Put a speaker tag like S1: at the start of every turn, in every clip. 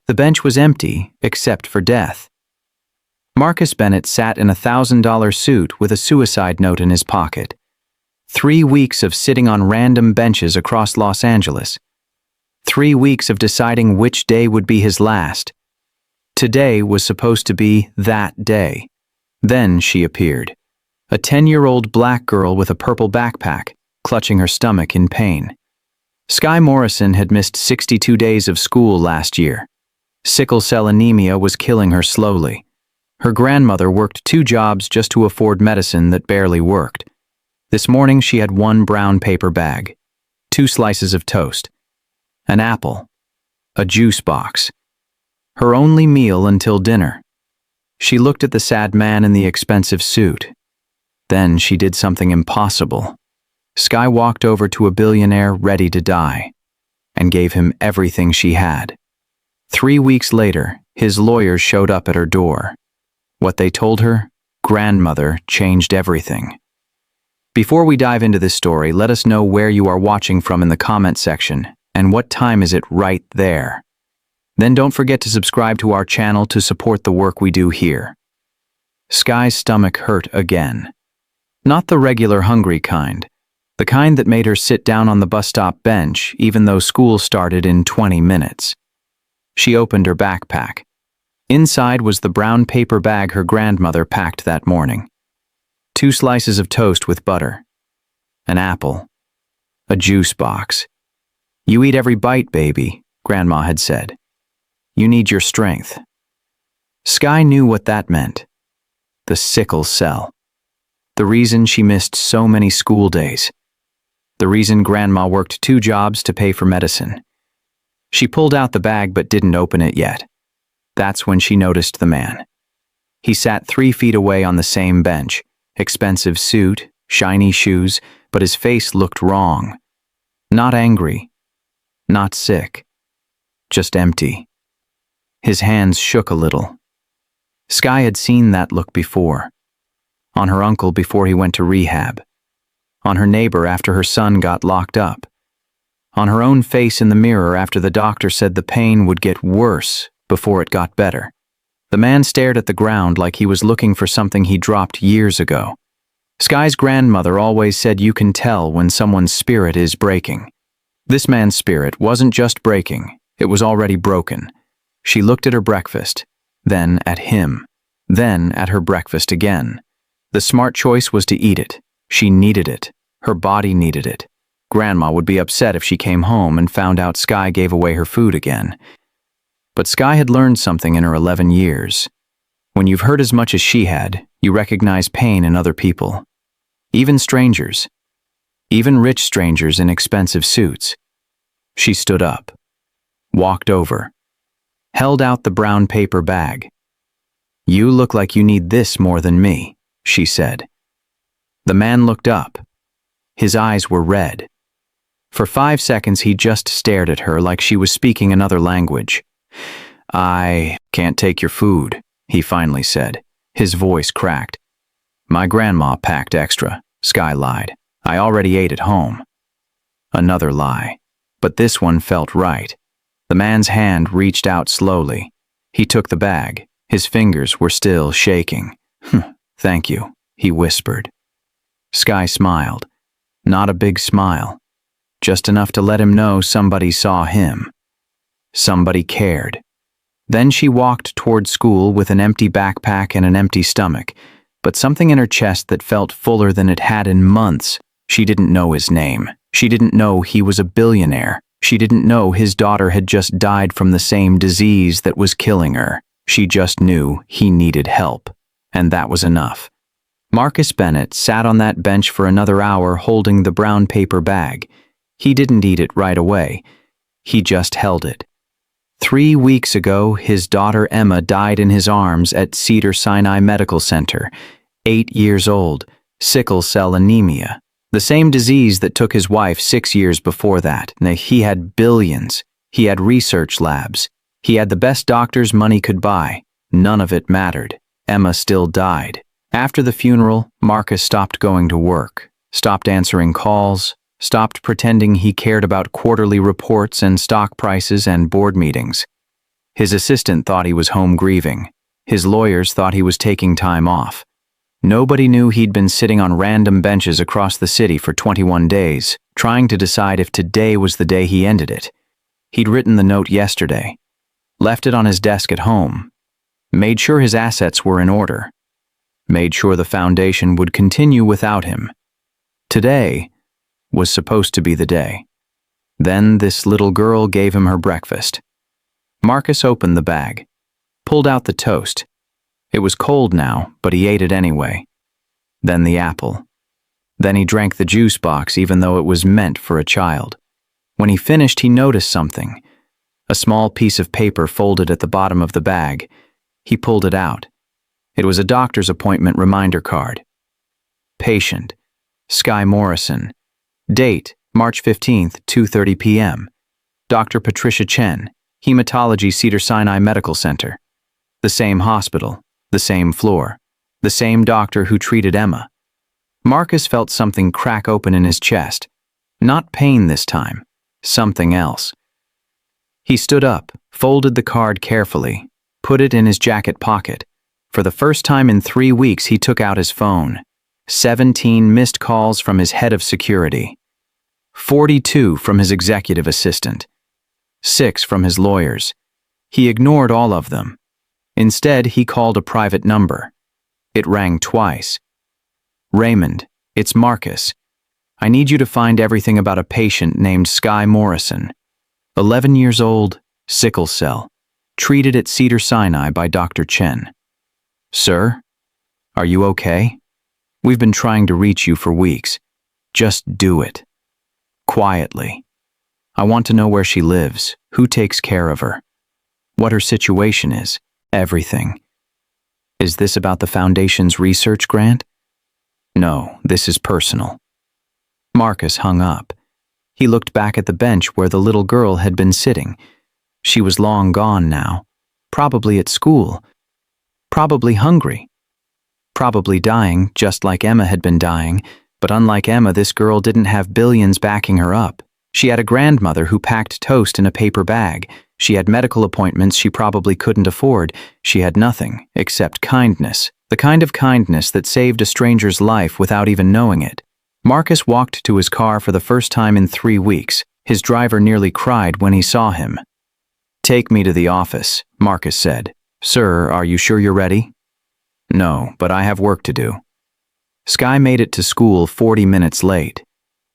S1: The bench was empty, except for death. Marcus Bennett sat in a $1,000 suit with a suicide note in his pocket. 3 weeks of sitting on random benches across Los Angeles. 3 weeks of deciding which day would be his last. Today was supposed to be that day. Then she appeared. A 10-year-old black girl with a purple backpack, clutching her stomach in pain. Sky Morrison had missed 62 days of school last year. Sickle cell anemia was killing her slowly. Her grandmother worked 2 jobs just to afford medicine that barely worked. This morning she had 1 brown paper bag, 2 slices of toast, an apple, a juice box. Her only meal until dinner. She looked at the sad man in the expensive suit. Then she did something impossible. Sky walked over to a billionaire ready to die and gave him everything she had. 3 weeks later, his lawyers showed up at her door. What they told her, grandmother, changed everything. Before we dive into this story, let us know where you are watching from in the comment section and what time is it right there. Then don't forget to subscribe to our channel to support the work we do here. Sky's stomach hurt again. Not the regular hungry kind. The kind that made her sit down on the bus stop bench even though school started in 20 minutes. She opened her backpack. Inside was the brown paper bag her grandmother packed that morning. 2 slices of toast with butter. An apple. A juice box. "You eat every bite, baby," Grandma had said. "You need your strength." Sky knew what that meant. The sickle cell. The reason she missed so many school days. The reason Grandma worked 2 jobs to pay for medicine. She pulled out the bag but didn't open it yet. That's when she noticed the man. He sat 3 feet away on the same bench. Expensive suit, shiny shoes, but his face looked wrong. Not angry. Not sick. Just empty. His hands shook a little. Sky had seen that look before. On her uncle before he went to rehab. On her neighbor after her son got locked up. On her own face in the mirror after the doctor said the pain would get worse before it got better. The man stared at the ground like he was looking for something he dropped years ago. Sky's grandmother always said you can tell when someone's spirit is breaking. This man's spirit wasn't just breaking, it was already broken. She looked at her breakfast, then at him, then at her breakfast again. The smart choice was to eat it. She needed it. Her body needed it. Grandma would be upset if she came home and found out Sky gave away her food again. But Sky had learned something in her 11 years. When you've hurt as much as she had, you recognize pain in other people. Even strangers. Even rich strangers in expensive suits. She stood up. Walked over. Held out the brown paper bag. "You look like you need this more than me," she said. The man looked up. His eyes were red. For 5 seconds he just stared at her like she was speaking another language. "I can't take your food," he finally said. His voice cracked. "My grandma packed extra," Sky lied. "I already ate at home." Another lie. But this one felt right. The man's hand reached out slowly. He took the bag. His fingers were still shaking. "Thank you," he whispered. Sky smiled. Not a big smile. Just enough to let him know somebody saw him. Somebody cared. Then she walked toward school with an empty backpack and an empty stomach, but something in her chest that felt fuller than it had in months. She didn't know his name. She didn't know he was a billionaire. She didn't know his daughter had just died from the same disease that was killing her. She just knew he needed help. And that was enough. Marcus Bennett sat on that bench for another hour holding the brown paper bag. He didn't eat it right away. He just held it. 3 weeks ago, his daughter Emma died in his arms at Cedars-Sinai Medical Center. 8 years old, sickle cell anemia. The same disease that took his wife 6 years before that. He had billions. He had research labs. He had the best doctors money could buy. None of it mattered. Emma still died. After the funeral, Marcus stopped going to work, stopped answering calls, stopped pretending he cared about quarterly reports and stock prices and board meetings. His assistant thought he was home grieving. His lawyers thought he was taking time off. Nobody knew he'd been sitting on random benches across the city for 21 days, trying to decide if today was the day he ended it. He'd written the note yesterday, left it on his desk at home, made sure his assets were in order, made sure the foundation would continue without him. Today was supposed to be the day. Then this little girl gave him her breakfast. Marcus opened the bag, pulled out the toast. It was cold now, but he ate it anyway. Then the apple. Then he drank the juice box even though it was meant for a child. When he finished, he noticed something. A small piece of paper folded at the bottom of the bag. He pulled it out. It was a doctor's appointment reminder card. Patient, Sky Morrison. Date, March 15th, 2:30 p.m. Dr. Patricia Chen, Hematology, Cedars-Sinai Medical Center. The same hospital, the same floor, the same doctor who treated Emma. Marcus felt something crack open in his chest. Not pain this time, something else. He stood up, folded the card carefully, put it in his jacket pocket. For the first time in 3 weeks, he took out his phone. 17 missed calls from his head of security. 42 from his executive assistant. 6 from his lawyers. He ignored all of them. Instead, he called a private number. It rang twice. Raymond, it's Marcus. I need you to find everything about a patient named Sky Morrison. 11 years old, sickle cell. Treated at Cedars-Sinai by Dr. Chen. Sir, are you okay? We've been trying to reach you for weeks. Just do it. Quietly. I want to know where she lives, who takes care of her, what her situation is, everything. Is this about the Foundation's research grant? No, this is personal. Marcus hung up. He looked back at the bench where the little girl had been sitting. She was long gone now, probably at school, probably hungry, probably dying just like Emma had been dying, but unlike Emma, this girl didn't have billions backing her up. She had a grandmother who packed toast in a paper bag. She had medical appointments she probably couldn't afford. She had nothing except kindness, the kind of kindness that saved a stranger's life without even knowing it. Marcus walked to his car for the first time in 3 weeks. His driver nearly cried when he saw him. Take me to the office, Marcus said. Sir, are you sure you're ready? No, but I have work to do. Sky made it to school 40 minutes late.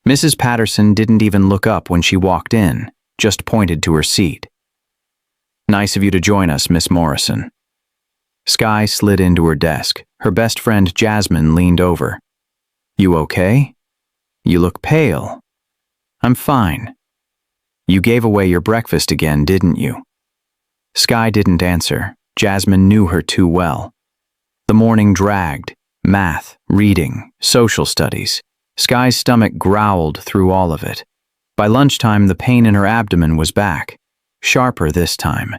S1: Mrs. Patterson didn't even look up when she walked in, just pointed to her seat. Nice of you to join us, Miss Morrison. Sky slid into her desk. Her best friend Jasmine leaned over. You okay? You look pale. I'm fine. You gave away your breakfast again, didn't you? Sky didn't answer. Jasmine knew her too well. The morning dragged. Math, reading, social studies. Sky's stomach growled through all of it. By lunchtime, the pain in her abdomen was back. Sharper this time.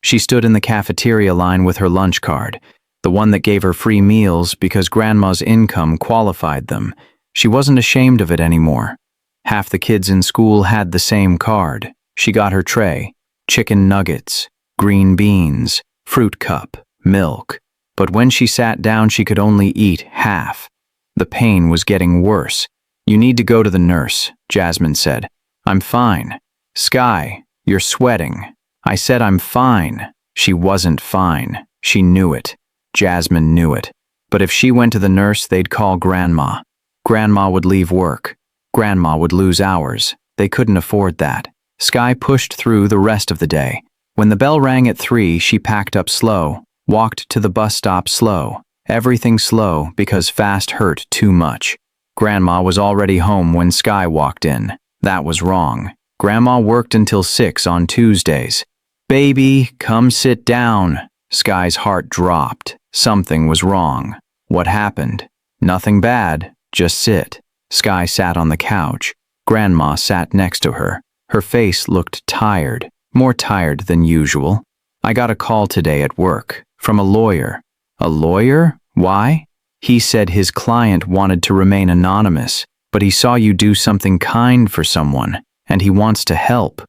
S1: She stood in the cafeteria line with her lunch card, the one that gave her free meals because Grandma's income qualified them. She wasn't ashamed of it anymore. Half the kids in school had the same card. She got her tray, chicken nuggets, green beans, fruit cup, milk. But when she sat down, she could only eat half. The pain was getting worse. You need to go to the nurse, Jasmine said. I'm fine. Sky, you're sweating. I said I'm fine. She wasn't fine. She knew it. Jasmine knew it. But if she went to the nurse, they'd call Grandma. Grandma would leave work. Grandma would lose hours. They couldn't afford that. Sky pushed through the rest of the day. When the bell rang at 3, she packed up slow, walked to the bus stop slow. Everything slow because fast hurt too much. Grandma was already home when Sky walked in. That was wrong. Grandma worked until 6 on Tuesdays. Baby, come sit down. Sky's heart dropped. Something was wrong. What happened? Nothing bad. Just sit. Sky sat on the couch. Grandma sat next to her. Her face looked tired, more tired than usual. I got a call today at work, from a lawyer. A lawyer? Why? He said his client wanted to remain anonymous, but he saw you do something kind for someone, and he wants to help.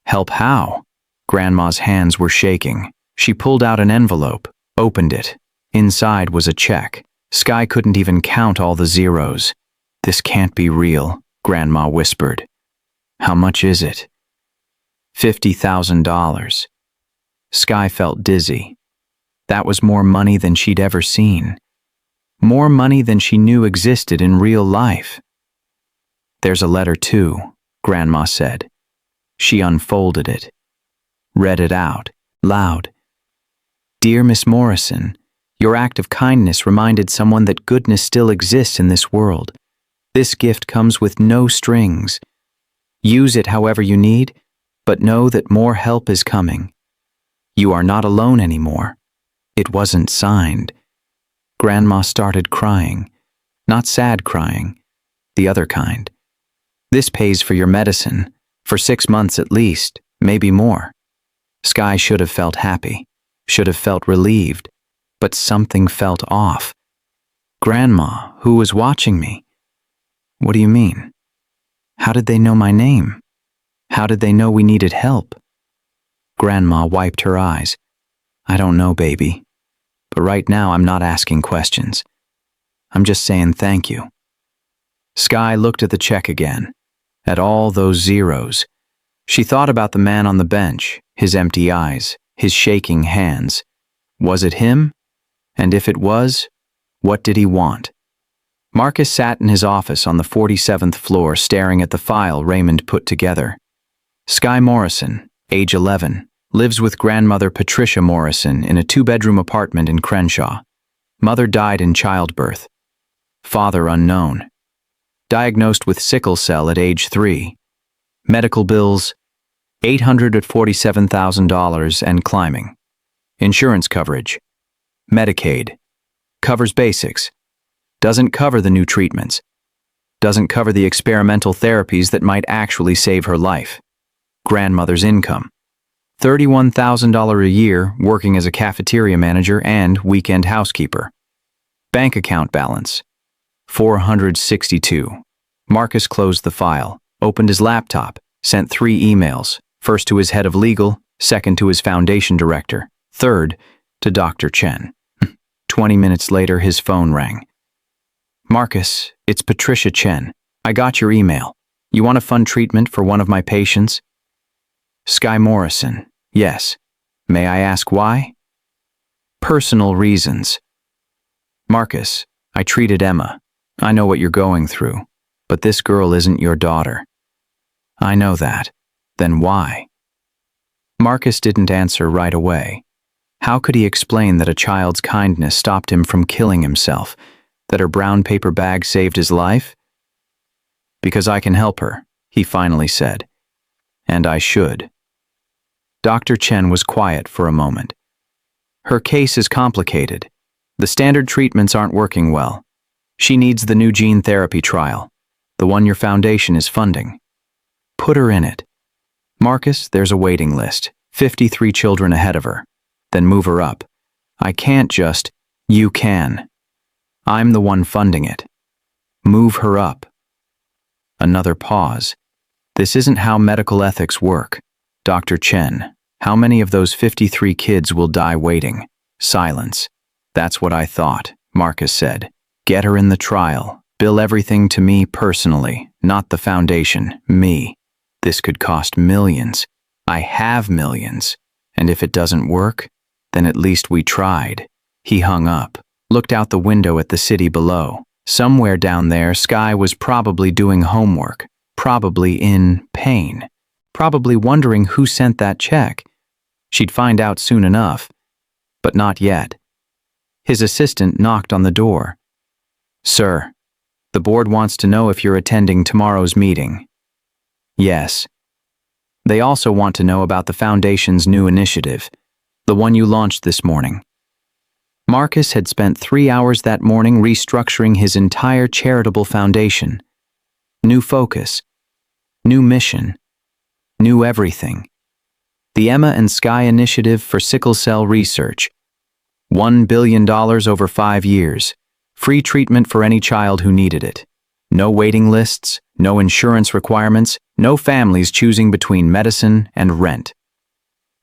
S1: Help how? Grandma's hands were shaking. She pulled out an envelope, opened it. Inside was a check. Sky couldn't even count all the zeros. "This can't be real," Grandma whispered. "How much is it?" $50,000. Sky felt dizzy. That was more money than she'd ever seen. More money than she knew existed in real life. "There's a letter too," Grandma said. She unfolded it, read it out, loud. "Dear Miss Morrison, your act of kindness reminded someone that goodness still exists in this world. This gift comes with no strings. Use it however you need, but know that more help is coming. You are not alone anymore." It wasn't signed. Grandma started crying. Not sad crying, the other kind. "This pays for your medicine, for 6 months at least, maybe more." Sky should have felt happy, should have felt relieved, but something felt off. "Grandma, who was watching me?" "What do you mean? How did they know my name? How did they know we needed help?" Grandma wiped her eyes. "I don't know, baby. But right now I'm not asking questions. I'm just saying thank you." Sky looked at the check again, at all those zeros. She thought about the man on the bench, his empty eyes, his shaking hands. Was it him? And if it was, what did he want? Marcus sat in his office on the 47th floor staring at the file Raymond put together. Sky Morrison, age 11, lives with grandmother Patricia Morrison in a 2-bedroom apartment in Crenshaw. Mother died in childbirth. Father unknown. Diagnosed with sickle cell at age 3. Medical bills, $847,000 and climbing. Insurance coverage. Medicaid. Covers basics. Doesn't cover the new treatments. Doesn't cover the experimental therapies that might actually save her life. Grandmother's income. $31,000 a year working as a cafeteria manager and weekend housekeeper. Bank account balance. 462. Marcus closed the file, opened his laptop, sent 3 emails, first to his head of legal, second to his foundation director, third to Dr. Chen. 20 minutes later, his phone rang. "Marcus, it's Patricia Chen. I got your email. You want to fund treatment for one of my patients?" Sky Morrison, yes. "May I ask why?" "Personal reasons." "Marcus, I treated Emma. I know what you're going through, but this girl isn't your daughter." "I know that. Then why?" Marcus didn't answer right away. How could he explain that a child's kindness stopped him from killing himself, that her brown paper bag saved his life? "Because I can help her," he finally said. "And I should." Dr. Chen was quiet for a moment. "Her case is complicated. The standard treatments aren't working well. She needs the new gene therapy trial, the one your foundation is funding. Put her in it. Marcus, there's a waiting list, 53 children ahead of her. Then move her up. I can't just, you can. I'm the one funding it. Move her up." Another pause. "This isn't how medical ethics work. Dr. Chen, how many of those 53 kids will die waiting?" Silence. "That's what I thought," Marcus said. "Get her in the trial. Bill everything to me personally, not the foundation, me. This could cost millions. I have millions. And if it doesn't work, then at least we tried." He hung up, looked out the window at the city below. Somewhere down there, Sky was probably doing homework, probably in pain, probably wondering who sent that check. She'd find out soon enough, but not yet. His assistant knocked on the door. "Sir, the board wants to know if you're attending tomorrow's meeting." "Yes." "They also want to know about the foundation's new initiative, the one you launched this morning." Marcus had spent 3 hours that morning restructuring his entire charitable foundation. New focus, new mission, new everything. The Emma and Sky Initiative for Sickle Cell Research. $1 billion over 5 years. Free treatment for any child who needed it. No waiting lists, no insurance requirements, no families choosing between medicine and rent.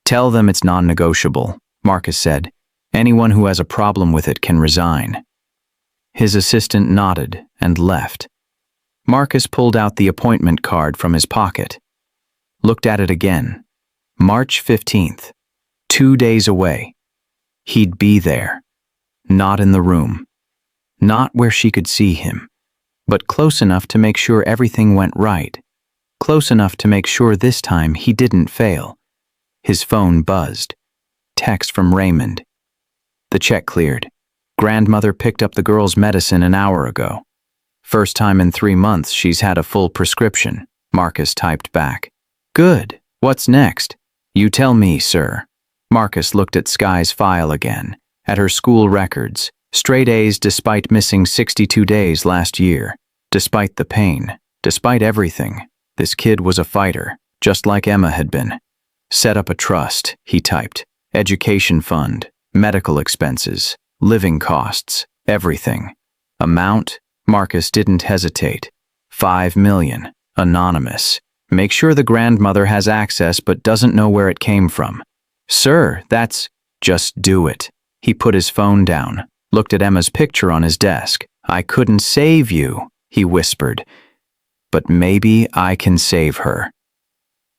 S1: Tell them it's non-negotiable, Marcus said. Anyone who has a problem with it can resign. His assistant nodded and left. Marcus pulled out the appointment card from his pocket. Looked at it again. March 15th. 2 days away. He'd be there. Not in the room. Not where she could see him, but close enough to make sure everything went right. Close enough to make sure this time he didn't fail. His phone buzzed. Text from Raymond. The check cleared. Grandmother picked up the girl's medicine an hour ago. First time in 3 months she's had a full prescription, Marcus typed back. Good. What's next? You tell me, sir. Marcus looked at Sky's file again, at her school records, straight A's despite missing 62 days last year. Despite the pain, despite everything, this kid was a fighter, just like Emma had been. Set up a trust, he typed. Education fund, medical expenses, living costs, everything. Amount? Marcus didn't hesitate. 5 million. Anonymous. Make sure the grandmother has access but doesn't know where it came from. Sir, that's... Just do it. He put his phone down, looked at Emma's picture on his desk. I couldn't save you, he whispered. But maybe I can save her.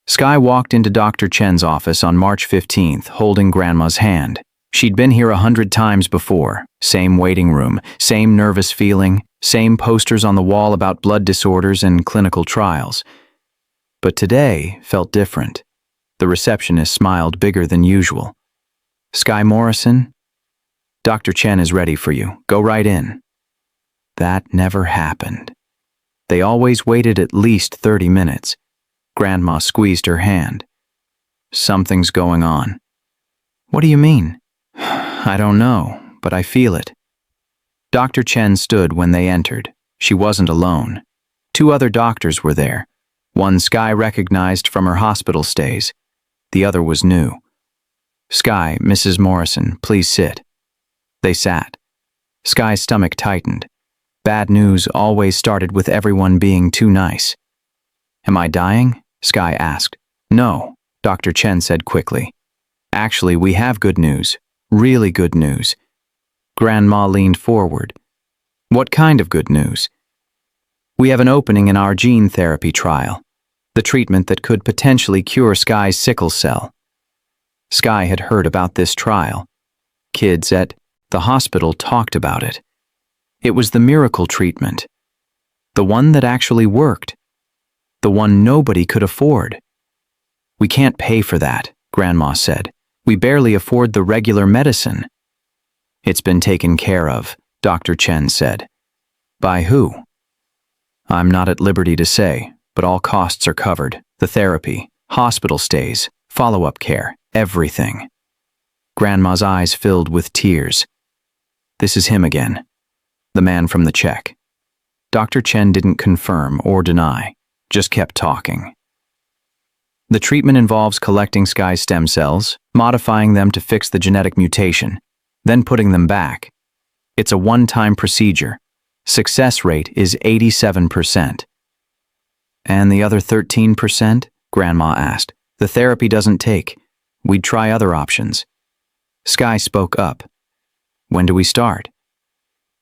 S1: Sky walked into Dr. Chen's office on March 15th, holding Grandma's hand. She'd been here 100 times before. Same waiting room, same nervous feeling, same posters on the wall about blood disorders and clinical trials. But today felt different. The receptionist smiled bigger than usual. Sky Morrison? Dr. Chen is ready for you. Go right in. That never happened. They always waited at least 30 minutes. Grandma squeezed her hand. Something's going on. What do you mean? I don't know, but I feel it. Dr. Chen stood when they entered. She wasn't alone. 2 other doctors were there. One Sky recognized from her hospital stays. The other was new. Sky, Mrs. Morrison, please sit. They sat. Sky's stomach tightened. Bad news always started with everyone being too nice. Am I dying? Sky asked. No, Dr. Chen said quickly. Actually, we have good news. Really good news. Grandma leaned forward. What kind of good news? We have an opening in our gene therapy trial. The treatment that could potentially cure Sky's sickle cell. Sky had heard about this trial. Kids at the hospital talked about it. It was the miracle treatment. The one that actually worked. The one nobody could afford. We can't pay for that, Grandma said. We barely afford the regular medicine. It's been taken care of, Dr. Chen said. By who? I'm not at liberty to say, but all costs are covered. The therapy, hospital stays, follow-up care, everything. Grandma's eyes filled with tears. This is him again. The man from the check. Dr. Chen didn't confirm or deny, just kept talking. The treatment involves collecting Sky's stem cells, modifying them to fix the genetic mutation, then putting them back. It's a one-time procedure. Success rate is 87%. And the other 13%? Grandma asked. The therapy doesn't take. We'd try other options. Sky spoke up. When do we start?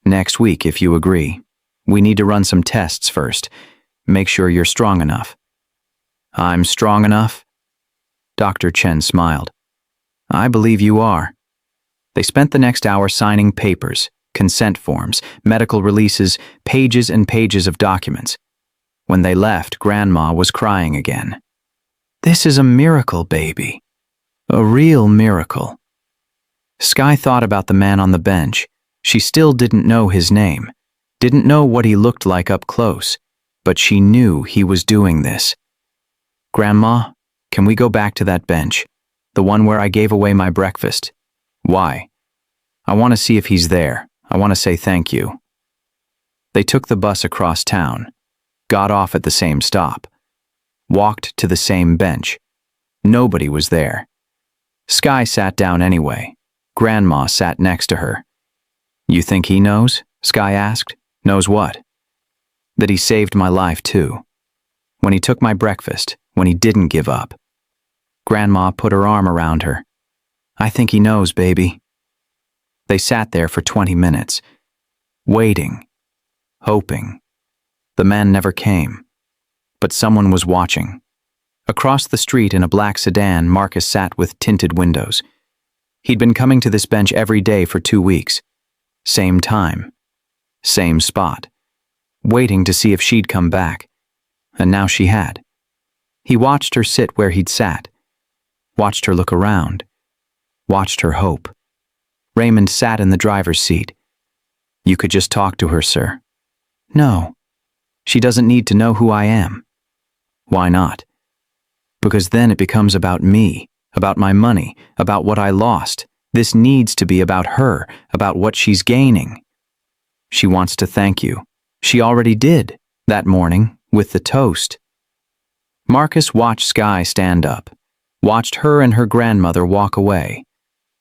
S1: Next week, if you agree. We need to run some tests first. Make sure you're strong enough. I'm strong enough? Dr. Chen smiled. I believe you are. They spent the next hour signing papers, consent forms, medical releases, pages and pages of documents. When they left, Grandma was crying again. This is a miracle, baby. A real miracle. Sky thought about the man on the bench. She still didn't know his name, didn't know what he looked like up close, but she knew he was doing this. Grandma, can we go back to that bench? The one where I gave away my breakfast. Why? I want to see if he's there. I want to say thank you. They took the bus across town, got off at the same stop, walked to the same bench. Nobody was there. Sky sat down anyway. Grandma sat next to her. You think he knows? Sky asked. Knows what? That he saved my life too. When he took my breakfast, when he didn't give up. Grandma put her arm around her. I think he knows, baby. They sat there for 20 minutes, waiting, hoping. The man never came, but someone was watching. Across the street in a black sedan, Marcus sat with tinted windows. He'd been coming to this bench every day for 2 weeks. Same time, same spot, waiting to see if she'd come back. And now she had. He watched her sit where he'd sat, watched her look around, watched her hope. Raymond sat in the driver's seat. You could just talk to her, sir. No, she doesn't need to know who I am. Why not? Because then it becomes about me, about my money, about what I lost. This needs to be about her, about what she's gaining. She wants to thank you. She already did, that morning, with the toast. Marcus watched Skye stand up, watched her and her grandmother walk away.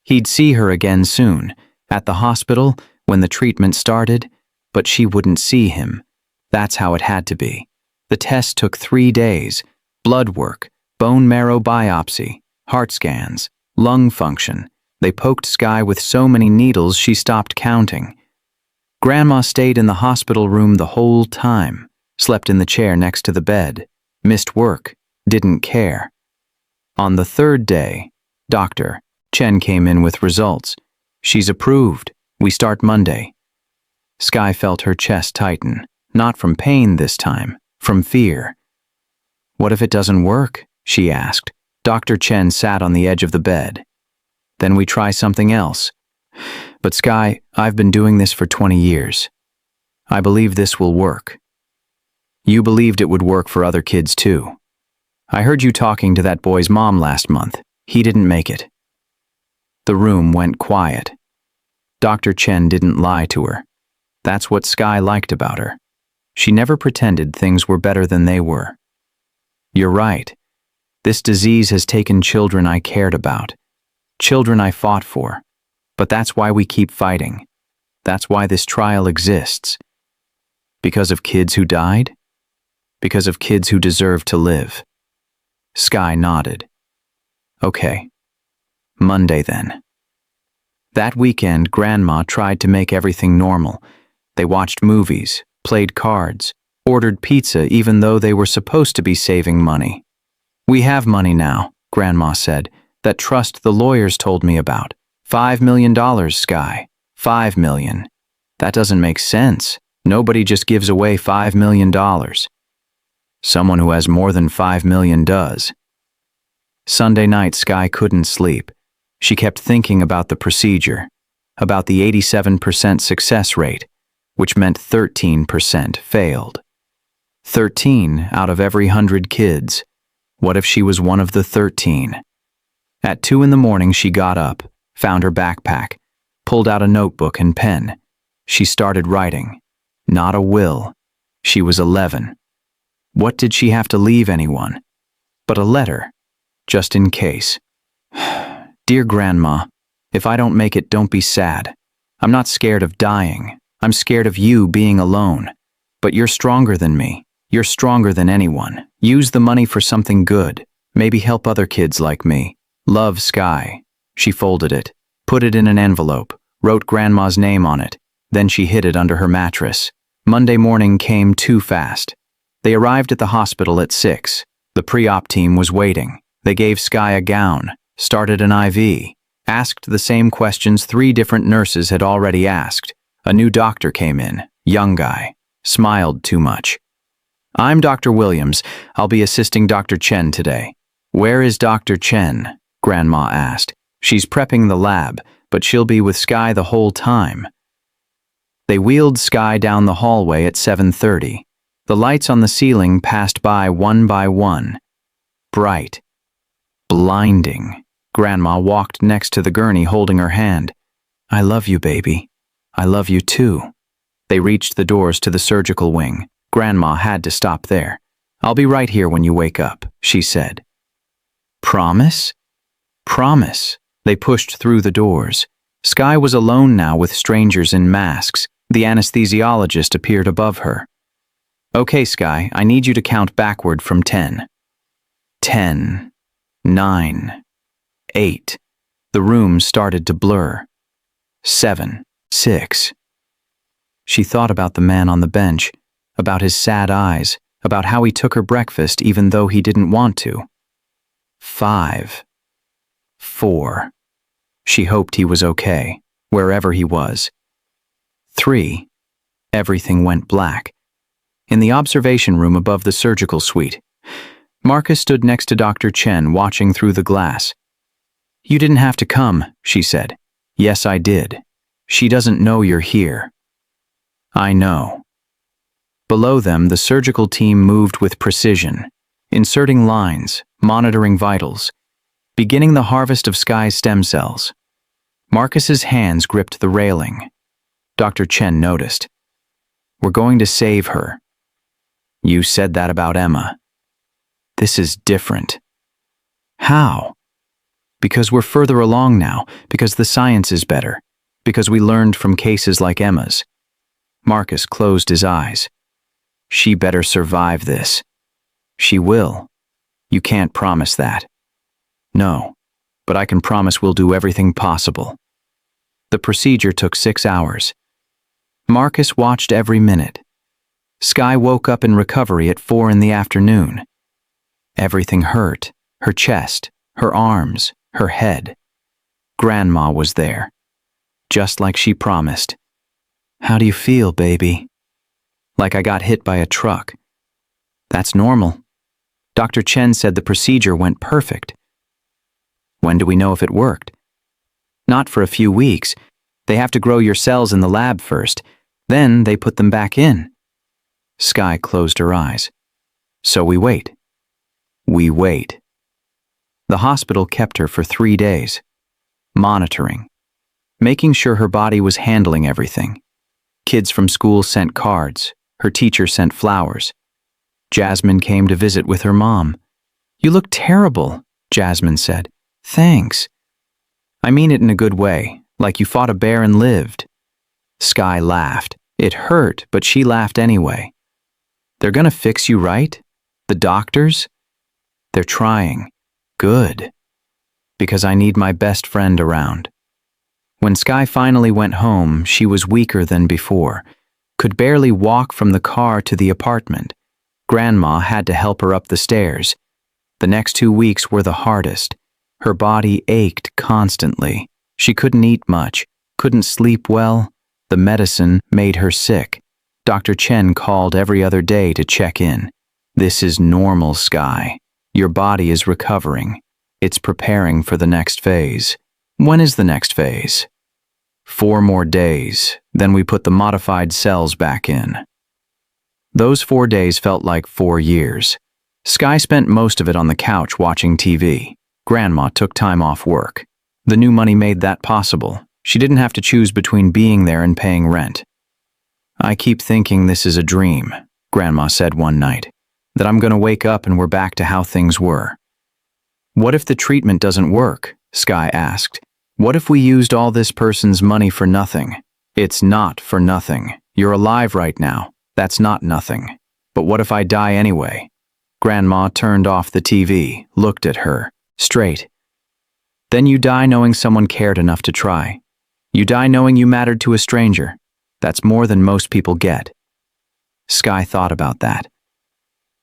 S1: He'd see her again soon, at the hospital, when the treatment started, but she wouldn't see him. That's how it had to be. The test took 3 days. Blood work, bone marrow biopsy, heart scans, lung function. They poked Skye with so many needles she stopped counting. Grandma stayed in the hospital room the whole time, slept in the chair next to the bed, missed work, didn't care. On the 3rd day, Dr. Chen came in with results. She's approved. We start Monday. Skye felt her chest tighten, not from pain this time, from fear. What if it doesn't work? She asked. Dr. Chen sat on the edge of the bed. Then we try something else. But Skye, I've been doing this for 20 years. I believe this will work. You believed it would work for other kids too. I heard you talking to that boy's mom last month. He didn't make it. The room went quiet. Dr. Chen didn't lie to her. That's what Skye liked about her. She never pretended things were better than they were. You're right. This disease has taken children I cared about, children I fought for. But that's why we keep fighting. That's why this trial exists. Because of kids who died? Because of kids who deserve to live. Skye nodded. Okay. Monday then. That weekend, Grandma tried to make everything normal. They watched movies, played cards, ordered pizza even though they were supposed to be saving money. We have money now, Grandma said, that trust the lawyers told me about. $5 million, Skye. $5 million. That doesn't make sense. Nobody just gives away $5 million. Someone who has more than $5 million does. Sunday night, Skye couldn't sleep. She kept thinking about the procedure, about the 87% success rate, which meant 13% failed. 13 out of every 100 kids. What if she was one of the 13? At 2 a.m, she got up, found her backpack, pulled out a notebook and pen. She started writing. Not a will. She was 11. What did she have to leave anyone? But a letter, just in case. Dear Grandma, if I don't make it, don't be sad. I'm not scared of dying. I'm scared of you being alone. But you're stronger than me. You're stronger than anyone. Use the money for something good. Maybe help other kids like me. Love, Skye. She folded it, put it in an envelope, wrote Grandma's name on it. Then she hid it under her mattress. Monday morning came too fast. They arrived at the hospital at 6. The pre-op team was waiting. They gave Skye a gown, started an IV, asked the same questions 3 different nurses had already asked. A new doctor came in, young guy, smiled too much. I'm Dr. Williams. I'll be assisting Dr. Chen today. Where is Dr. Chen? Grandma asked. She's prepping the lab, but she'll be with Skye the whole time. They wheeled Skye down the hallway at 7:30. The lights on the ceiling passed by one. Bright. Blinding. Grandma walked next to the gurney holding her hand. I love you, baby. I love you too. They reached the doors to the surgical wing. Grandma had to stop there. I'll be right here when you wake up, she said. Promise? Promise. They pushed through the doors. Skye was alone now with strangers in masks. The anesthesiologist appeared above her. Okay, Skye, I need you to count backward from 10. 10. 9, 8. The room started to blur. 7, 6. She thought about the man on the bench, about his sad eyes, about how he took her breakfast even though he didn't want to. 5, 4. She hoped he was okay, wherever he was. 3. Everything went black. In the observation room above the surgical suite, Marcus stood next to Dr. Chen, watching through the glass. "You didn't have to come," she said. "Yes, I did. She doesn't know you're here." "I know." Below them, the surgical team moved with precision, inserting lines, monitoring vitals, beginning the harvest of Sky's stem cells. Marcus's hands gripped the railing. Dr. Chen noticed. "We're going to save her." "You said that about Emma." "This is different." "How?" "Because we're further along now, because the science is better, because we learned from cases like Emma's." Marcus closed his eyes. "She better survive this." "She will." "You can't promise that." "No, but I can promise we'll do everything possible." The procedure took 6 hours. Marcus watched every minute. Sky woke up in recovery at 4 in the afternoon. Everything hurt, her chest, her arms, her head. Grandma was there, just like she promised. "How do you feel, baby?" "Like I got hit by a truck." "That's normal." Dr. Chen said the procedure went perfect. "When do we know if it worked?" "Not for a few weeks. They have to grow your cells in the lab first. Then they put them back in." Sky closed her eyes. "So we wait." "We wait." The hospital kept her for 3 days, monitoring, making sure her body was handling everything. Kids from school sent cards. Her teacher sent flowers. Jasmine came to visit with her mom. "You look terrible," Jasmine said. "Thanks." "I mean it in a good way, like you fought a bear and lived." Sky laughed. It hurt, but she laughed anyway. "They're gonna fix you, right? The doctors?" "They're trying." "Good. Because I need my best friend around." When Sky finally went home, she was weaker than before, could barely walk from the car to the apartment. Grandma had to help her up the stairs. The next 2 weeks were the hardest. Her body ached constantly. She couldn't eat much, couldn't sleep well. The medicine made her sick. Dr. Chen called every other day to check in. "This is normal, Sky. Your body is recovering. It's preparing for the next phase." "When is the next phase?" 4 more days, then we put the modified cells back in." Those 4 days felt like 4 years. Sky spent most of it on the couch watching TV. Grandma took time off work. The new money made that possible. She didn't have to choose between being there and paying rent. "I keep thinking this is a dream," Grandma said one night, "that I'm going to wake up and we're back to how things were." "What if the treatment doesn't work?" Sky asked. "What if we used all this person's money for nothing?" "It's not for nothing. You're alive right now. That's not nothing. But what if I die anyway?" Grandma turned off the TV, looked at her, straight. "Then you die knowing someone cared enough to try. You die knowing you mattered to a stranger. That's more than most people get." Sky thought about that.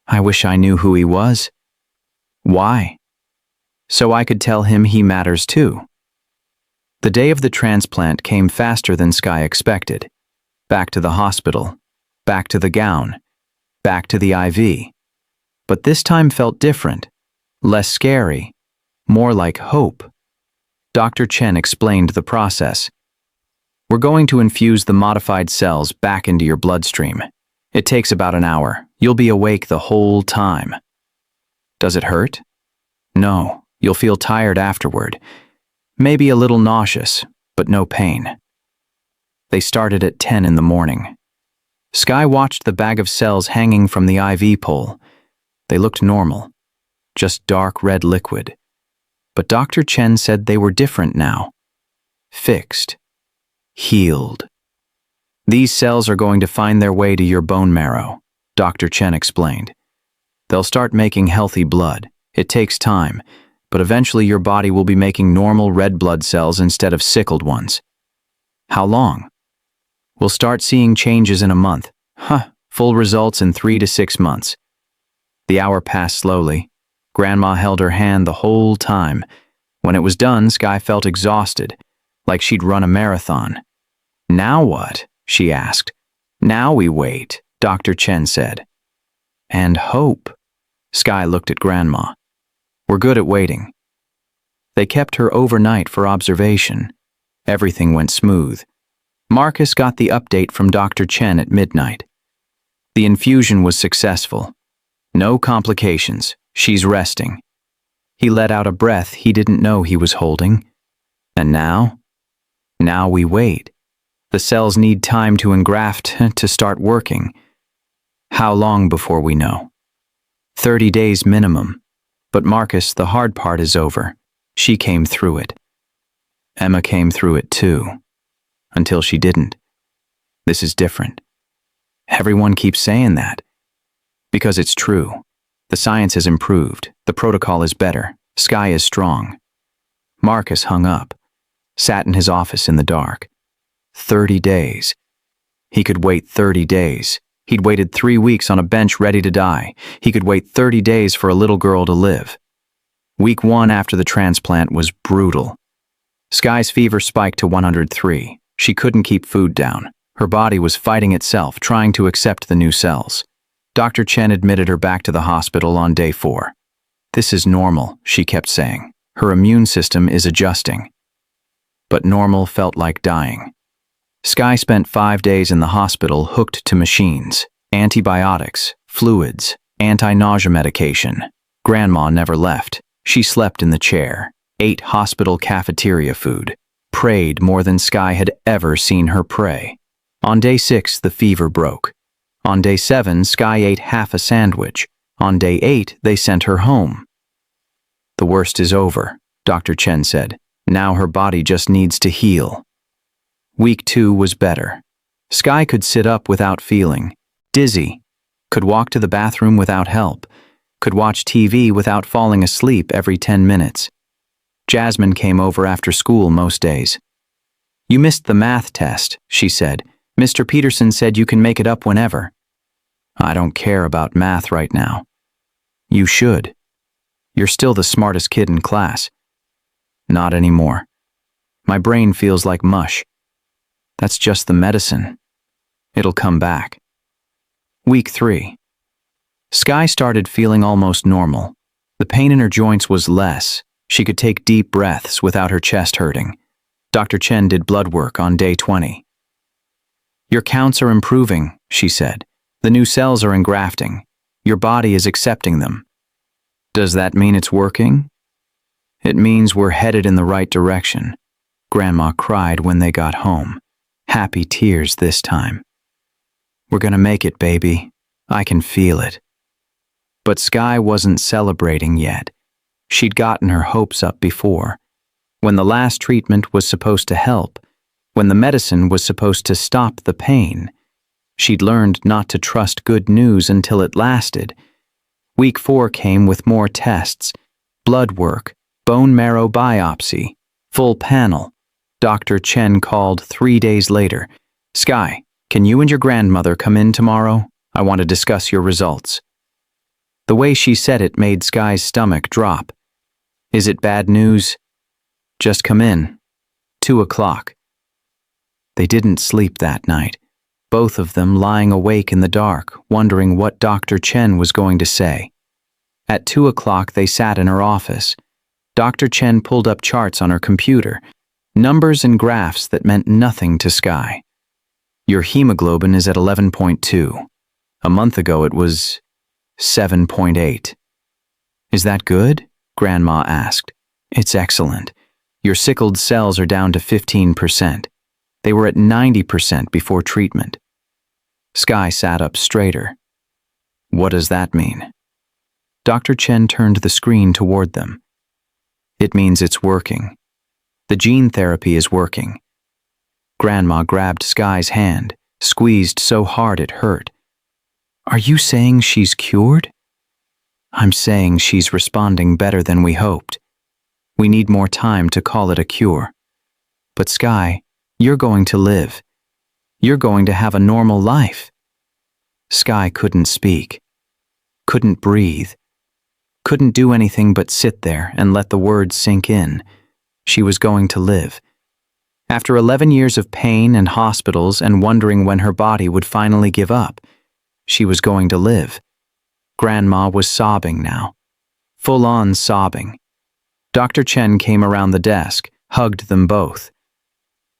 S1: "I wish I knew who he was." "Why?" "So I could tell him he matters too." The day of the transplant came faster than Sky expected. Back to the hospital, back to the gown, back to the IV. But this time felt different, less scary, more like hope. Dr. Chen explained the process. "We're going to infuse the modified cells back into your bloodstream. It takes about an hour. You'll be awake the whole time." "Does it hurt?" "No, you'll feel tired afterward. Maybe a little nauseous, but no pain." They started at 10 in the morning. Sky watched the bag of cells hanging from the IV pole. They looked normal, just dark red liquid. But Dr. Chen said they were different now. Fixed. Healed. "These cells are going to find their way to your bone marrow," Dr. Chen explained. "They'll start making healthy blood. It takes time. but eventually your body will be making normal red blood cells instead of sickled ones. How long? We'll start seeing changes in a month. Full results in 3 to 6 months. The hour passed slowly. Grandma held her hand the whole time. When it was done, Sky felt exhausted, like she'd run a marathon. Now what? She asked. Now we wait, Dr. Chen said. And hope. Sky looked at Grandma. We're good at waiting. They kept her overnight for observation. Everything went smooth. Marcus got the update from Dr. Chen at midnight. The infusion was successful. No complications. She's resting. He let out a breath he didn't know he was holding. And now? Now we wait. The cells need time to engraft, to start working. How long before we know? 30 days minimum. But Marcus, the hard part is over. She came through it. Emma came through it too. Until she didn't. This is different. Everyone keeps saying that. Because it's true. The science has improved. The protocol is better. Sky is strong. Marcus hung up. Sat in his office in the dark. 30 days. He could wait 30 days. He'd waited 3 weeks on a bench ready to die. He could wait 30 days for a little girl to live. Week 1 after the transplant was brutal. Sky's fever spiked to 103. She couldn't keep food down. Her body was fighting itself, trying to accept the new cells. Dr. Chen admitted her back to the hospital on day 4. This is normal, she kept saying. Her immune system is adjusting. But normal felt like dying. Sky spent 5 days in the hospital hooked to machines, antibiotics, fluids, anti-nausea medication. Grandma never left. She slept in the chair, ate hospital cafeteria food, prayed more than Sky had ever seen her pray. On day 6, the fever broke. On day 7, Sky ate half a sandwich. On day 8, they sent her home. The worst is over, Dr. Chen said. Now her body just needs to heal. Week 2 was better. Sky could sit up without feeling dizzy, could walk to the bathroom without help, could watch TV without falling asleep every 10 minutes. Jasmine came over after school most days. You missed the math test, she said. Mr. Peterson said you can make it up whenever. I don't care about math right now. You should. You're still the smartest kid in class. Not anymore. My brain feels like mush. That's just the medicine. It'll come back. Week 3. Sky started feeling almost normal. The pain in her joints was less. She could take deep breaths without her chest hurting. Dr. Chen did blood work on day 20. Your counts are improving, she said. The new cells are engrafting. Your body is accepting them. Does that mean it's working? It means we're headed in the right direction. Grandma cried when they got home. Happy tears this time. We're gonna make it, baby. I can feel it. But Sky wasn't celebrating yet. She'd gotten her hopes up before. When the last treatment was supposed to help, when the medicine was supposed to stop the pain, she'd learned not to trust good news until it lasted. Week 4 came with more tests, blood work, bone marrow biopsy, full panel. Dr. Chen called 3 days later. Sky, can you and your grandmother come in tomorrow? I want to discuss your results. The way she said it made Sky's stomach drop. Is it bad news? Just come in. 2 o'clock. They didn't sleep that night, both of them lying awake in the dark, wondering what Dr. Chen was going to say. At 2 o'clock, they sat in her office. Dr. Chen pulled up charts on her computer, numbers and graphs that meant nothing to Sky. Your hemoglobin is at 11.2. A month ago it was 7.8. Is that good? Grandma asked. It's excellent. Your sickled cells are down to 15%. They were at 90% before treatment. Sky sat up straighter. What does that mean? Dr. Chen turned the screen toward them. It means it's working. The gene therapy is working. Grandma grabbed Sky's hand, squeezed so hard it hurt. Are you saying she's cured? I'm saying she's responding better than we hoped. We need more time to call it a cure. But Sky, you're going to live. You're going to have a normal life. Sky couldn't speak, couldn't breathe, couldn't do anything but sit there and let the words sink in. She was going to live. After 11 years of pain and hospitals and wondering when her body would finally give up, she was going to live. Grandma was sobbing now, full-on sobbing. Dr. Chen came around the desk, hugged them both.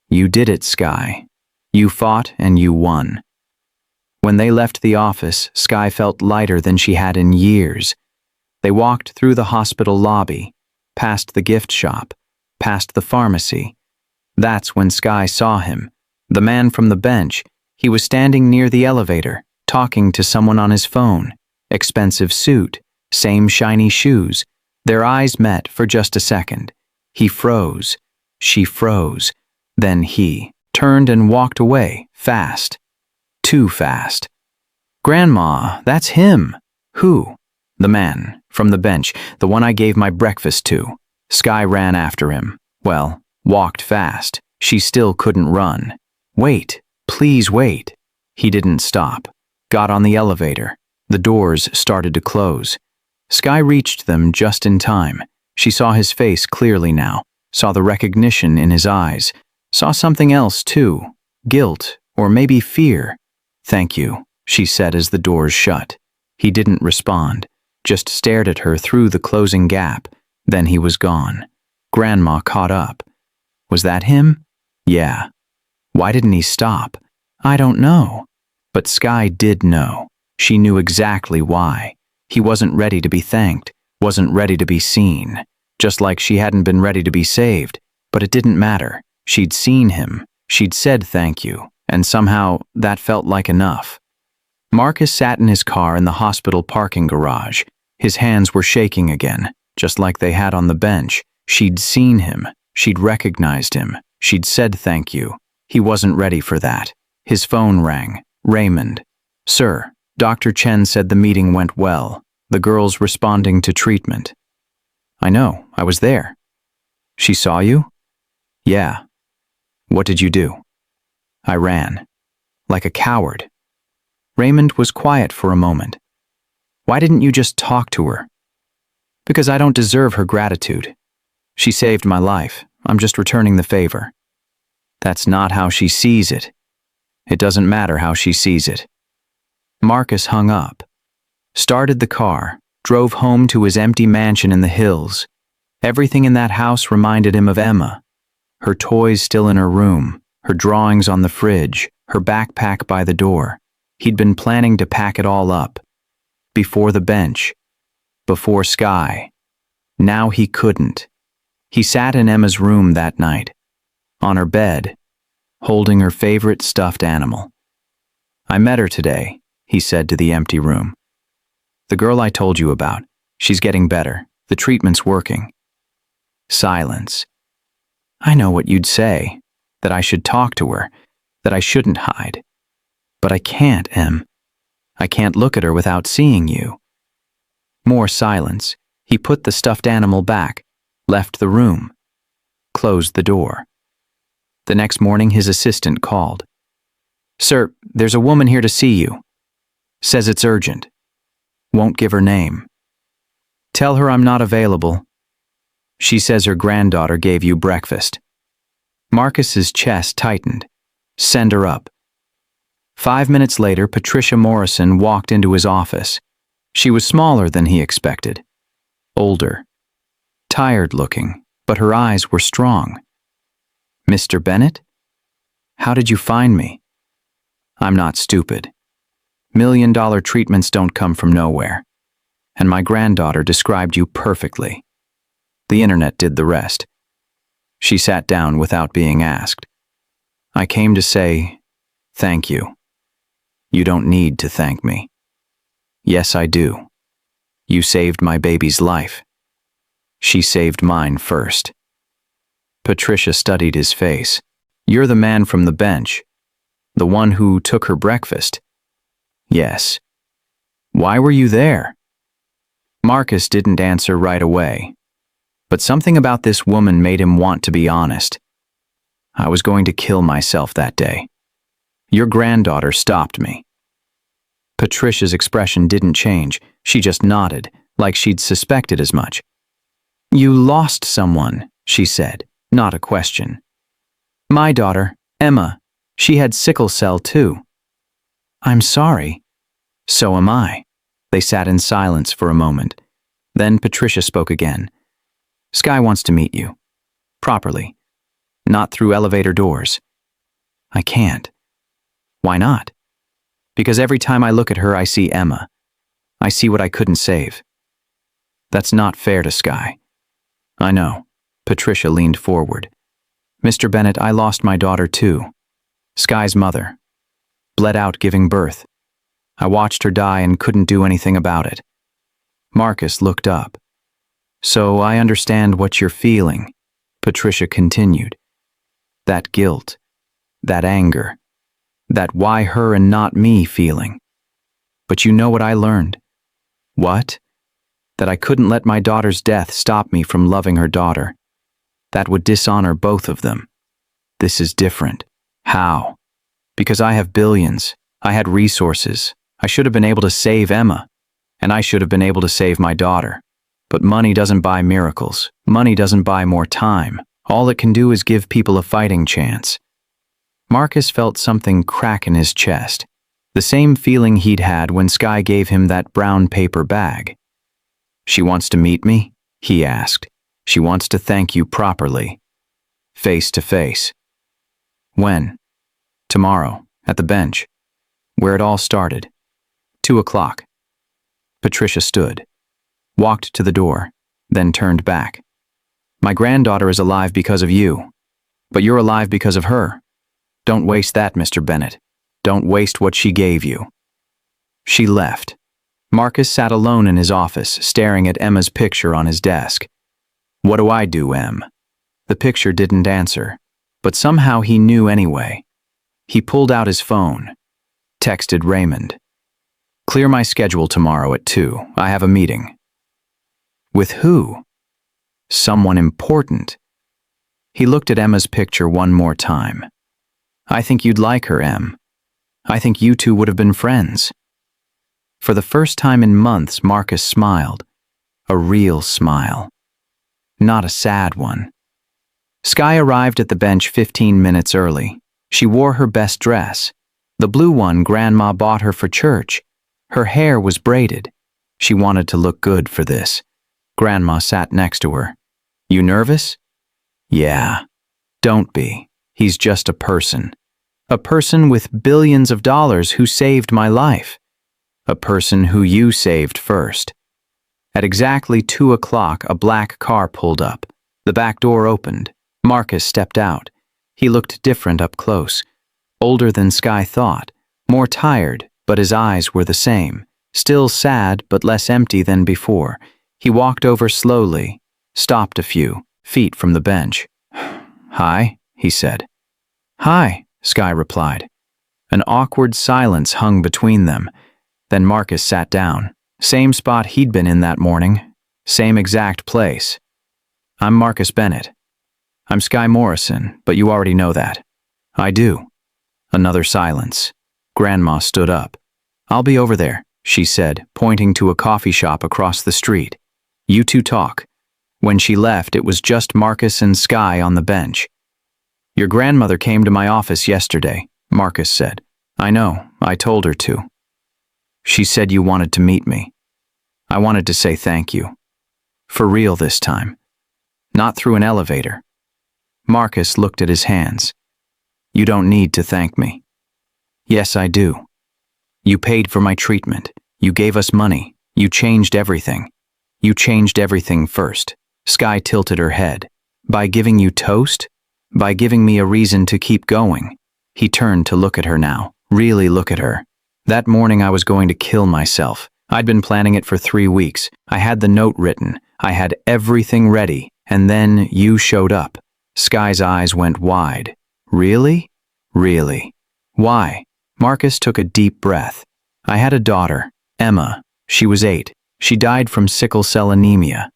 S1: You did it, Sky. You fought and you won. When they left the office, Sky felt lighter than she had in years. They walked through the hospital lobby, past the gift shop, past the pharmacy. That's when Sky saw him, the man from the bench. He was standing near the elevator, talking to someone on his phone. Expensive suit, same shiny shoes. Their eyes met for just a second. He froze. She froze. Then he turned and walked away, fast. Too fast. Grandma, that's him. Who? The man, from the bench, the one I gave my breakfast to. Sky ran after him. Well, walked fast. She still couldn't run. Wait, please wait. He didn't stop. Got on the elevator. The doors started to close. Sky reached them just in time. She saw his face clearly now, saw the recognition in his eyes, saw something else too, guilt or maybe fear. Thank you, she said as the doors shut. He didn't respond, just stared at her through the closing gap. Then he was gone. Grandma caught up. Was that him? Yeah. Why didn't he stop? I don't know. But Sky did know. She knew exactly why. He wasn't ready to be thanked, wasn't ready to be seen. Just like she hadn't been ready to be saved. But it didn't matter. She'd seen him. She'd said thank you. And somehow that felt like enough. Marcus sat in his car in the hospital parking garage. His hands were shaking again, just like they had on the bench. She'd seen him. She'd recognized him. She'd said thank you. He wasn't ready for that. His phone rang. Raymond. Sir, Dr. Chen said the meeting went well. The girl's responding to treatment. I know, I was there. She saw you? Yeah. What did you do? I ran. Like a coward. Raymond was quiet for a moment. Why didn't you just talk to her? Because I don't deserve her gratitude. She saved my life. I'm just returning the favor. That's not how she sees it. It doesn't matter how she sees it. Marcus hung up, started the car, drove home to his empty mansion in the hills. Everything in that house reminded him of Emma. Her toys still in her room, her drawings on the fridge, her backpack by the door. He'd been planning to pack it all up. Before the bench. Before Sky. Now he couldn't. He sat in Emma's room that night, on her bed, holding her favorite stuffed animal. I met her today, he said to the empty room. The girl I told you about. She's getting better. The treatment's working. Silence. I know what you'd say, that I should talk to her, that I shouldn't hide. But I can't, Em. I can't look at her without seeing you. More silence. He put the stuffed animal back, left the room, closed the door. The next morning his assistant called. Sir, there's a woman here to see you. Says it's urgent. Won't give her name. Tell her I'm not available. She says her granddaughter gave you breakfast. Marcus's chest tightened. Send her up. 5 minutes later, Patricia Morrison walked into his office. She was smaller than he expected. Older. Tired looking, but her eyes were strong. Mr. Bennett? How did you find me? I'm not stupid. $1 million treatments don't come from nowhere. And my granddaughter described you perfectly. The internet did the rest. She sat down without being asked. I came to say, thank you. You don't need to thank me. Yes, I do. You saved my baby's life. She saved mine first. Patricia studied his face. You're the man from the bench. The one who took her breakfast. Yes. Why were you there? Marcus didn't answer right away. But something about this woman made him want to be honest. I was going to kill myself that day. Your granddaughter stopped me. Patricia's expression didn't change. She just nodded, like she'd suspected as much. You lost someone, she said, not a question. My daughter, Emma, she had sickle cell too. I'm sorry. So am I. They sat in silence for a moment. Then Patricia spoke again. Sky wants to meet you. Properly. Not through elevator doors. I can't. Why not? Because every time I look at her, I see Emma. I see what I couldn't save. That's not fair to Sky. I know. Patricia leaned forward. Mr. Bennett, I lost my daughter too. Sky's mother. Bled out giving birth. I watched her die and couldn't do anything about it. Marcus looked up. So I understand what you're feeling, Patricia continued. That guilt, that anger, that why her and not me feeling. But you know what I learned? What? That I couldn't let my daughter's death stop me from loving her daughter. That would dishonor both of them. This is different. How? Because I have billions. I had resources. I should have been able to save Emma. And I should have been able to save my daughter. But money doesn't buy miracles. Money doesn't buy more time. All it can do is give people a fighting chance. Marcus felt something crack in his chest. The same feeling he'd had when Sky gave him that brown paper bag. She wants to meet me? He asked. She wants to thank you properly. Face to face. When? Tomorrow, at the bench. Where it all started. 2:00. Patricia stood, walked to the door, then turned back. My granddaughter is alive because of you, but you're alive because of her. Don't waste that, Mr. Bennett. Don't waste what she gave you. She left. Marcus sat alone in his office, staring at Emma's picture on his desk. What do I do, Em? The picture didn't answer, but somehow he knew anyway. He pulled out his phone, texted Raymond. Clear my schedule tomorrow at 2. I have a meeting. With who? Someone important. He looked at Emma's picture one more time. I think you'd like her, Em. I think you two would have been friends. For the first time in months, Marcus smiled. A real smile. Not a sad one. Sky arrived at the bench 15 minutes early. She wore her best dress, the blue one Grandma bought her for church. Her hair was braided. She wanted to look good for this. Grandma sat next to her. You nervous? Yeah. Don't be. He's just a person. A person with billions of dollars who saved my life. A person who you saved first. At exactly 2:00, a black car pulled up. The back door opened. Marcus stepped out. He looked different up close. Older than Sky thought. More tired, but his eyes were the same. Still sad, but less empty than before. He walked over slowly, stopped a few feet from the bench. Hi, he said. Hi, Sky replied. An awkward silence hung between them. Then Marcus sat down. Same spot he'd been in that morning. Same exact place. I'm Marcus Bennett. I'm Sky Morrison, but you already know that. I do. Another silence. Grandma stood up. I'll be over there, she said, pointing to a coffee shop across the street. You two talk. When she left, it was just Marcus and Sky on the bench. Your grandmother came to my office yesterday, Marcus said. I know, I told her to. She said you wanted to meet me. I wanted to say thank you. For real this time. Not through an elevator. Marcus looked at his hands. You don't need to thank me. Yes, I do. You paid for my treatment. You gave us money. You changed everything. You changed everything first. Sky tilted her head. By giving you toast? By giving me a reason to keep going. He turned to look at her now. Really look at her. That morning I was going to kill myself. I'd been planning it for 3 weeks. I had the note written. I had everything ready. And then you showed up. Sky's eyes went wide. Really? Really? Why? Marcus took a deep breath. I had a daughter, Emma. She was 8. She died from sickle cell anemia.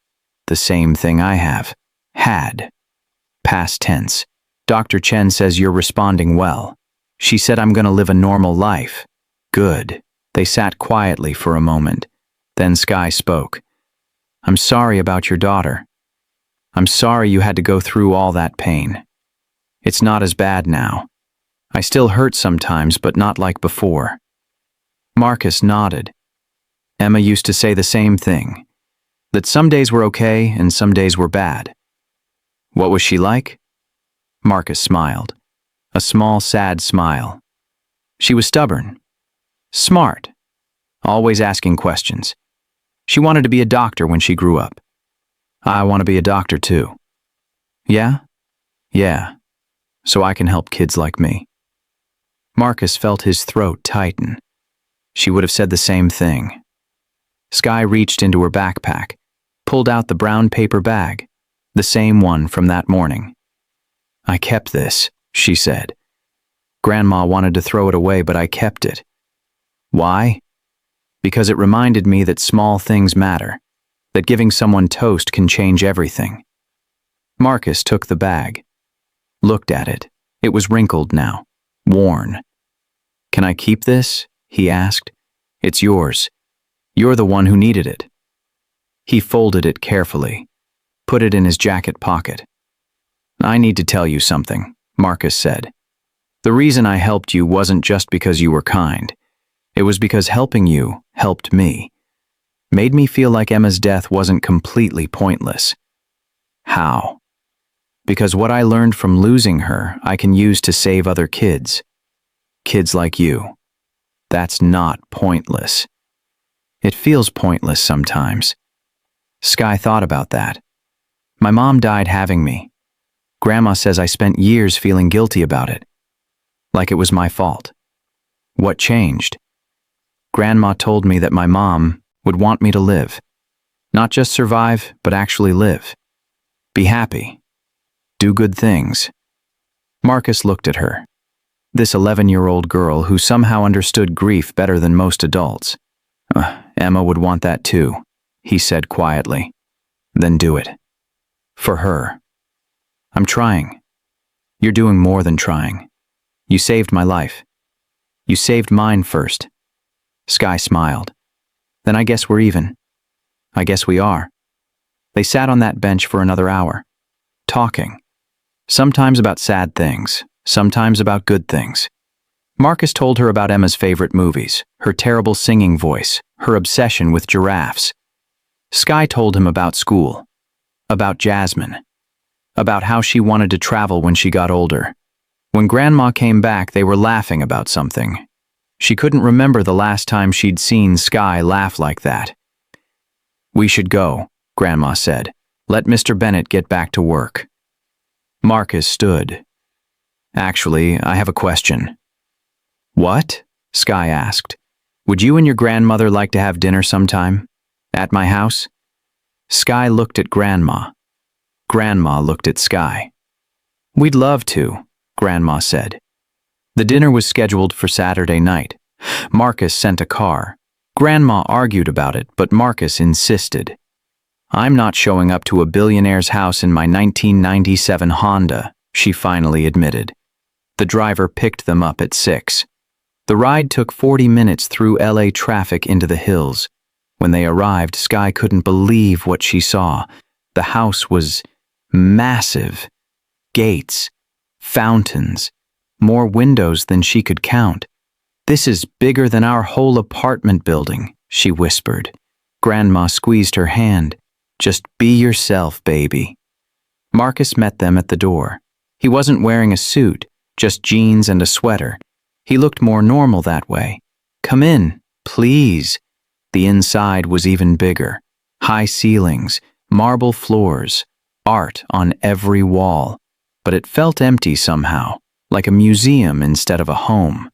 S1: the same thing I have. Had. Past tense. Dr. Chen says you're responding well. She said I'm gonna live a normal life. Good. They sat quietly for a moment. Then Sky spoke. I'm sorry about your daughter. I'm sorry you had to go through all that pain. It's not as bad now. I still hurt sometimes, but not like before. Marcus nodded. Emma used to say the same thing, that some days were okay and some days were bad. What was she like? Marcus smiled. A small, sad smile. She was stubborn. Smart. Always asking questions. She wanted to be a doctor when she grew up. I want to be a doctor too. Yeah? Yeah. So I can help kids like me. Marcus felt his throat tighten. She would have said the same thing. Sky reached into her backpack, pulled out the brown paper bag, the same one from that morning. I kept this, she said. Grandma wanted to throw it away, but I kept it. Why? Because it reminded me that small things matter, that giving someone toast can change everything. Marcus took the bag, looked at it. It was wrinkled now, worn. Can I keep this? He asked. It's yours. You're the one who needed it. He folded it carefully, put it in his jacket pocket. I need to tell you something, Marcus said. The reason I helped you wasn't just because you were kind. It was because helping you helped me. Made me feel like Emma's death wasn't completely pointless. How? Because what I learned from losing her, I can use to save other kids. Kids like you. That's not pointless. It feels pointless sometimes. Sky thought about that. My mom died having me. Grandma says I spent years feeling guilty about it. Like it was my fault. What changed? Grandma told me that my mom would want me to live. Not just survive, but actually live. Be happy. Do good things. Marcus looked at her. This 11-year-old girl who somehow understood grief better than most adults. Emma would want that too, he said quietly. Then do it. For her. I'm trying. You're doing more than trying. You saved my life. You saved mine first. Sky smiled. Then I guess we're even. I guess we are. They sat on that bench for another hour, talking. Sometimes about sad things, sometimes about good things. Marcus told her about Emma's favorite movies, her terrible singing voice, her obsession with giraffes. Sky told him about school, about Jasmine, about how she wanted to travel when she got older. When Grandma came back, they were laughing about something. She couldn't remember the last time she'd seen Sky laugh like that. We should go, Grandma said. Let Mr. Bennett get back to work. Marcus stood. Actually, I have a question. What? Sky asked. Would you and your grandmother like to have dinner sometime? At my house? Sky looked at Grandma. Grandma looked at Sky. We'd love to, Grandma said. The dinner was scheduled for Saturday night. Marcus sent a car. Grandma argued about it, but Marcus insisted. I'm not showing up to a billionaire's house in my 1997 Honda, she finally admitted. The driver picked them up at 6. The ride took 40 minutes through LA traffic into the hills. When they arrived, Sky couldn't believe what she saw. The house was massive. Gates, fountains, more windows than she could count. This is bigger than our whole apartment building, she whispered. Grandma squeezed her hand. Just be yourself, baby. Marcus met them at the door. He wasn't wearing a suit, just jeans and a sweater. He looked more normal that way. Come in, please. The inside was even bigger. High ceilings, marble floors, art on every wall. But it felt empty somehow, like a museum instead of a home.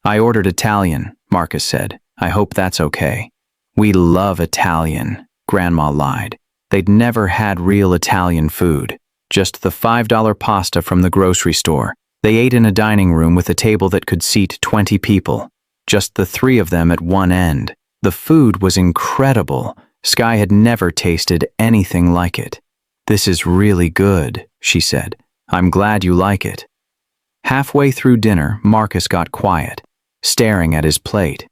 S1: I ordered Italian, Marcus said. I hope that's okay. We love Italian, Grandma lied. They'd never had real Italian food, just the $5 pasta from the grocery store. They ate in a dining room with a table that could seat 20 people, just the 3 of them at one end. The food was incredible, Sky had never tasted anything like it. "This is really good," she said. "I'm glad you like it." Halfway through dinner, Marcus got quiet, staring at his plate.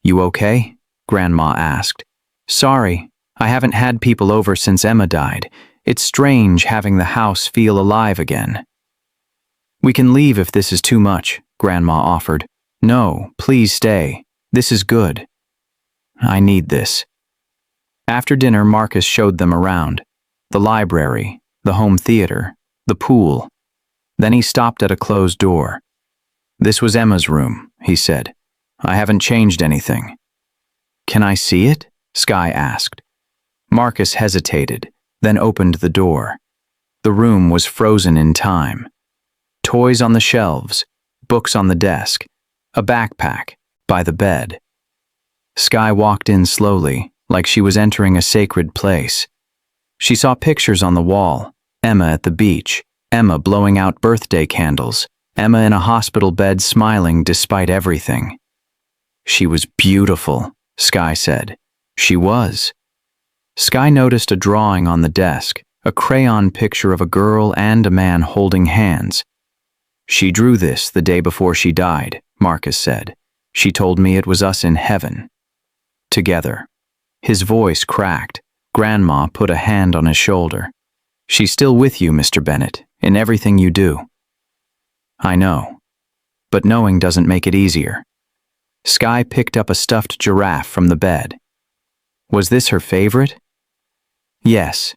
S1: "You okay?" Grandma asked. "Sorry, I haven't had people over since Emma died. It's strange having the house feel alive again." "We can leave if this is too much," Grandma offered. "No, please stay. This is good." "I need this." After dinner, Marcus showed them around. The library, the home theater, the pool. Then he stopped at a closed door. "This was Emma's room," he said. "I haven't changed anything." "Can I see it?" Sky asked. Marcus hesitated, then opened the door. The room was frozen in time. Toys on the shelves, books on the desk, a backpack by the bed. Sky walked in slowly, like she was entering a sacred place. She saw pictures on the wall: Emma at the beach, Emma blowing out birthday candles, Emma in a hospital bed smiling despite everything. "She was beautiful," Sky said. "She was." Sky noticed a drawing on the desk, a crayon picture of a girl and a man holding hands. "She drew this the day before she died," Marcus said. "She told me it was us in heaven. Together." His voice cracked. Grandma put a hand on his shoulder. "She's still with you, Mr. Bennett, in everything you do." "I know. But knowing doesn't make it easier." Sky picked up a stuffed giraffe from the bed. Was this her favorite? Yes.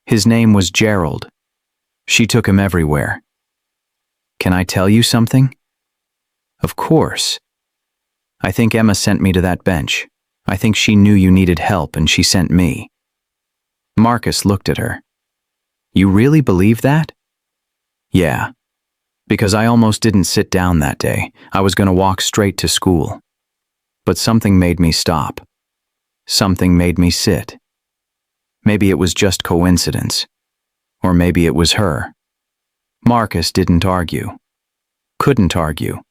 S1: His name was Gerald. She took him everywhere. "Can I tell you something?" "Of course." "I think Emma sent me to that bench. I think she knew you needed help and she sent me." Marcus looked at her. "You really believe that?" "Yeah. Because I almost didn't sit down that day. I was going to walk straight to school. But something made me stop. Something made me sit. Maybe it was just coincidence. Or maybe it was her." Marcus didn't argue. Couldn't argue.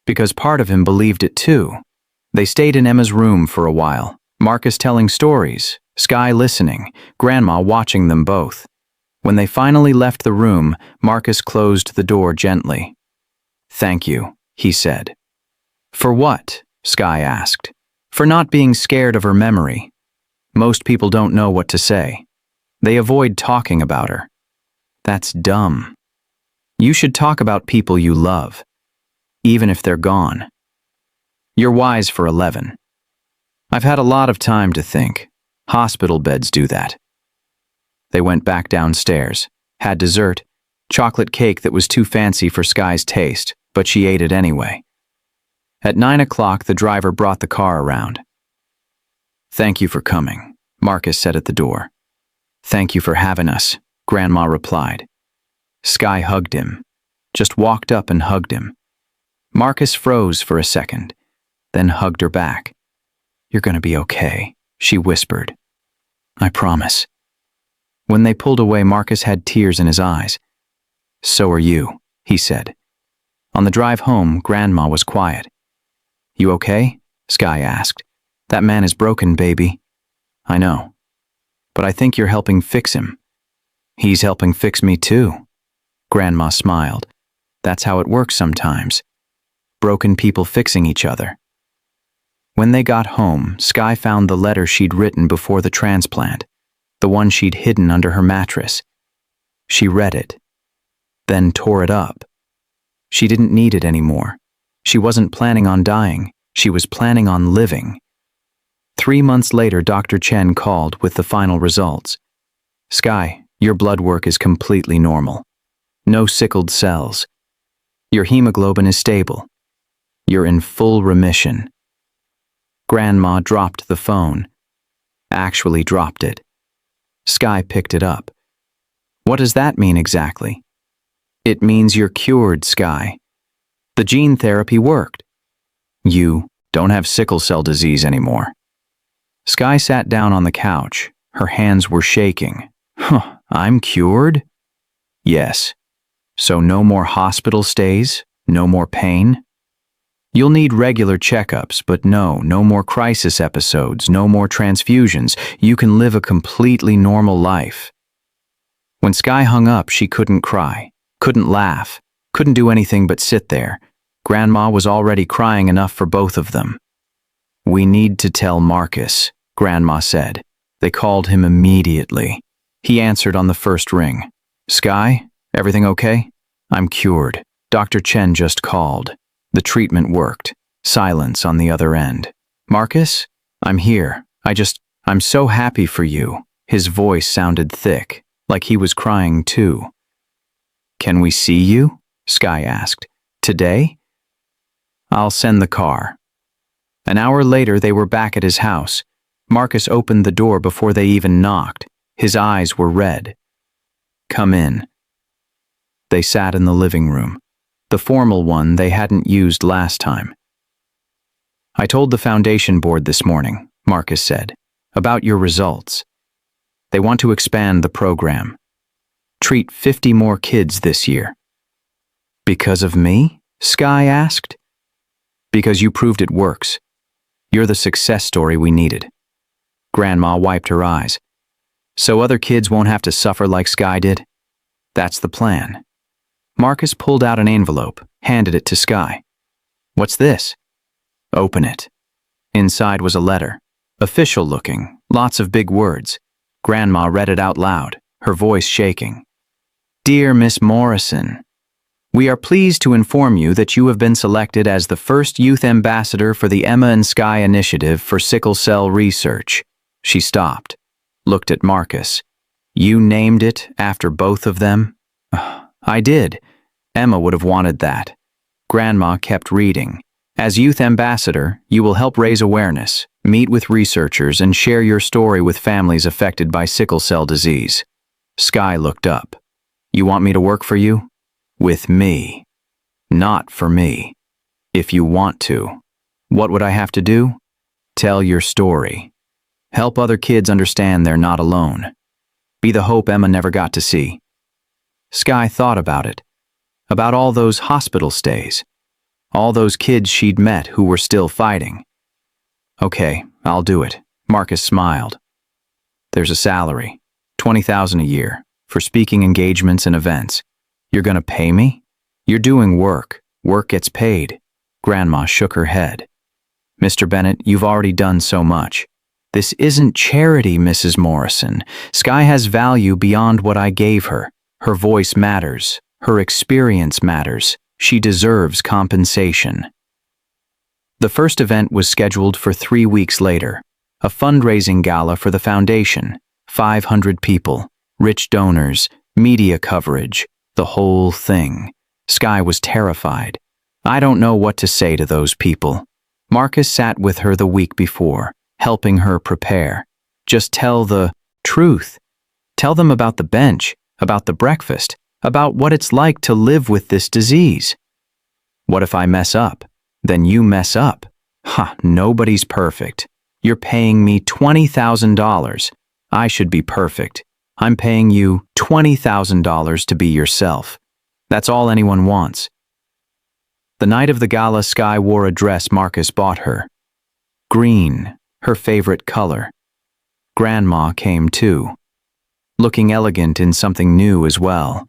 S1: Because part of him believed it too. They stayed in Emma's room for a while, Marcus telling stories, Sky listening, Grandma watching them both. When they finally left the room, Marcus closed the door gently. "Thank you," he said. "For what?" Sky asked. "For not being scared of her memory. Most people don't know what to say. They avoid talking about her. That's dumb. You should talk about people you love, even if they're gone. You're wise for 11. I've had a lot of time to think. Hospital beds do that." They went back downstairs, had dessert, chocolate cake that was too fancy for Sky's taste, but she ate it anyway. At 9 o'clock, the driver brought the car around. "Thank you for coming," Marcus said at the door. "Thank you for having us," Grandma replied. Sky hugged him, just walked up and hugged him. Marcus froze for a second, then hugged her back. "You're going to be okay," she whispered. "I promise." When they pulled away, Marcus had tears in his eyes. "So are you," he said. On the drive home, Grandma was quiet. "You okay?" Sky asked. "That man is broken, baby." "I know. But I think you're helping fix him." "He's helping fix me too." Grandma smiled. "That's how it works sometimes. Broken people fixing each other." When they got home, Sky found the letter she'd written before the transplant, the one she'd hidden under her mattress. She read it, then tore it up. She didn't need it anymore. She wasn't planning on dying. She was planning on living. 3 months later, Dr. Chen called with the final results. "Sky, your blood work is completely normal. No sickled cells. Your hemoglobin is stable. You're in full remission." Grandma dropped the phone. Actually dropped it. Sky picked it up. "What does that mean exactly?" "It means you're cured, Sky. The gene therapy worked. You don't have sickle cell disease anymore." Sky sat down on the couch. Her hands were shaking. "I'm cured?" "Yes. So no more hospital stays? No more pain?" You'll need regular checkups, but no more crisis episodes, no more transfusions. You can live a completely normal life." When Sky hung up, she couldn't cry, couldn't laugh, couldn't do anything but sit there. Grandma was already crying enough for both of them. "We need to tell Marcus," Grandma said. They called him immediately. He answered on the first ring. "Sky, everything okay?" "I'm cured. Dr. Chen just called. The treatment worked." Silence on the other end. "Marcus, I'm here. I'm so happy for you." His voice sounded thick, like he was crying too. "Can we see you?" Sky asked. "Today?" "I'll send the car." An hour later, they were back at his house. Marcus opened the door before they even knocked. His eyes were red. "Come in." They sat in the living room, the formal one they hadn't used last time. "I told the foundation board this morning," Marcus said, "about your results. They want to expand the program. Treat 50 more kids this year." "Because of me?" Sky asked. "Because you proved it works. You're the success story we needed." Grandma wiped her eyes. "So other kids won't have to suffer like Sky did?" "That's the plan." Marcus pulled out an envelope, handed it to Sky. "What's this?" "Open it." Inside was a letter, official looking, lots of big words. Grandma read it out loud, her voice shaking. "Dear Miss Morrison, we are pleased to inform you that you have been selected as the first youth ambassador for the Emma and Sky Initiative for Sickle Cell Research." She stopped, looked at Marcus. "You named it after both of them?" "I did. Emma would have wanted that." Grandma kept reading. "As youth ambassador, you will help raise awareness, meet with researchers, and share your story with families affected by sickle cell disease." Sky looked up. "You want me to work for you?" "With me. Not for me. If you want to. What would I have to do?" "Tell your story. Help other kids understand they're not alone. Be the hope Emma never got to see." Sky thought about it. About all those hospital stays. All those kids she'd met who were still fighting. "Okay, I'll do it." Marcus smiled. "There's a salary, $20,000 a year, for speaking engagements and events. You're gonna pay me? You're doing work. Work gets paid." Grandma shook her head. "Mr. Bennett, you've already done so much. This isn't charity, Mrs. Morrison. Sky has value beyond what I gave her. Her voice matters. Her experience matters. She deserves compensation." The first event was scheduled for 3 weeks later. A fundraising gala for the foundation. 500 people, rich donors, media coverage, the whole thing. Sky was terrified. "I don't know what to say to those people." Marcus sat with her the week before, helping her prepare. "Just tell the truth. Tell them about the bench, about the breakfast, about what it's like to live with this disease." "What if I mess up?" "Then you mess up." "Ha, nobody's perfect. You're paying me $20,000. I should be perfect. I'm paying you $20,000 to be yourself. That's all anyone wants." The night of the gala, Sky wore a dress Marcus bought her. Green, her favorite color. Grandma came too, looking elegant in something new as well.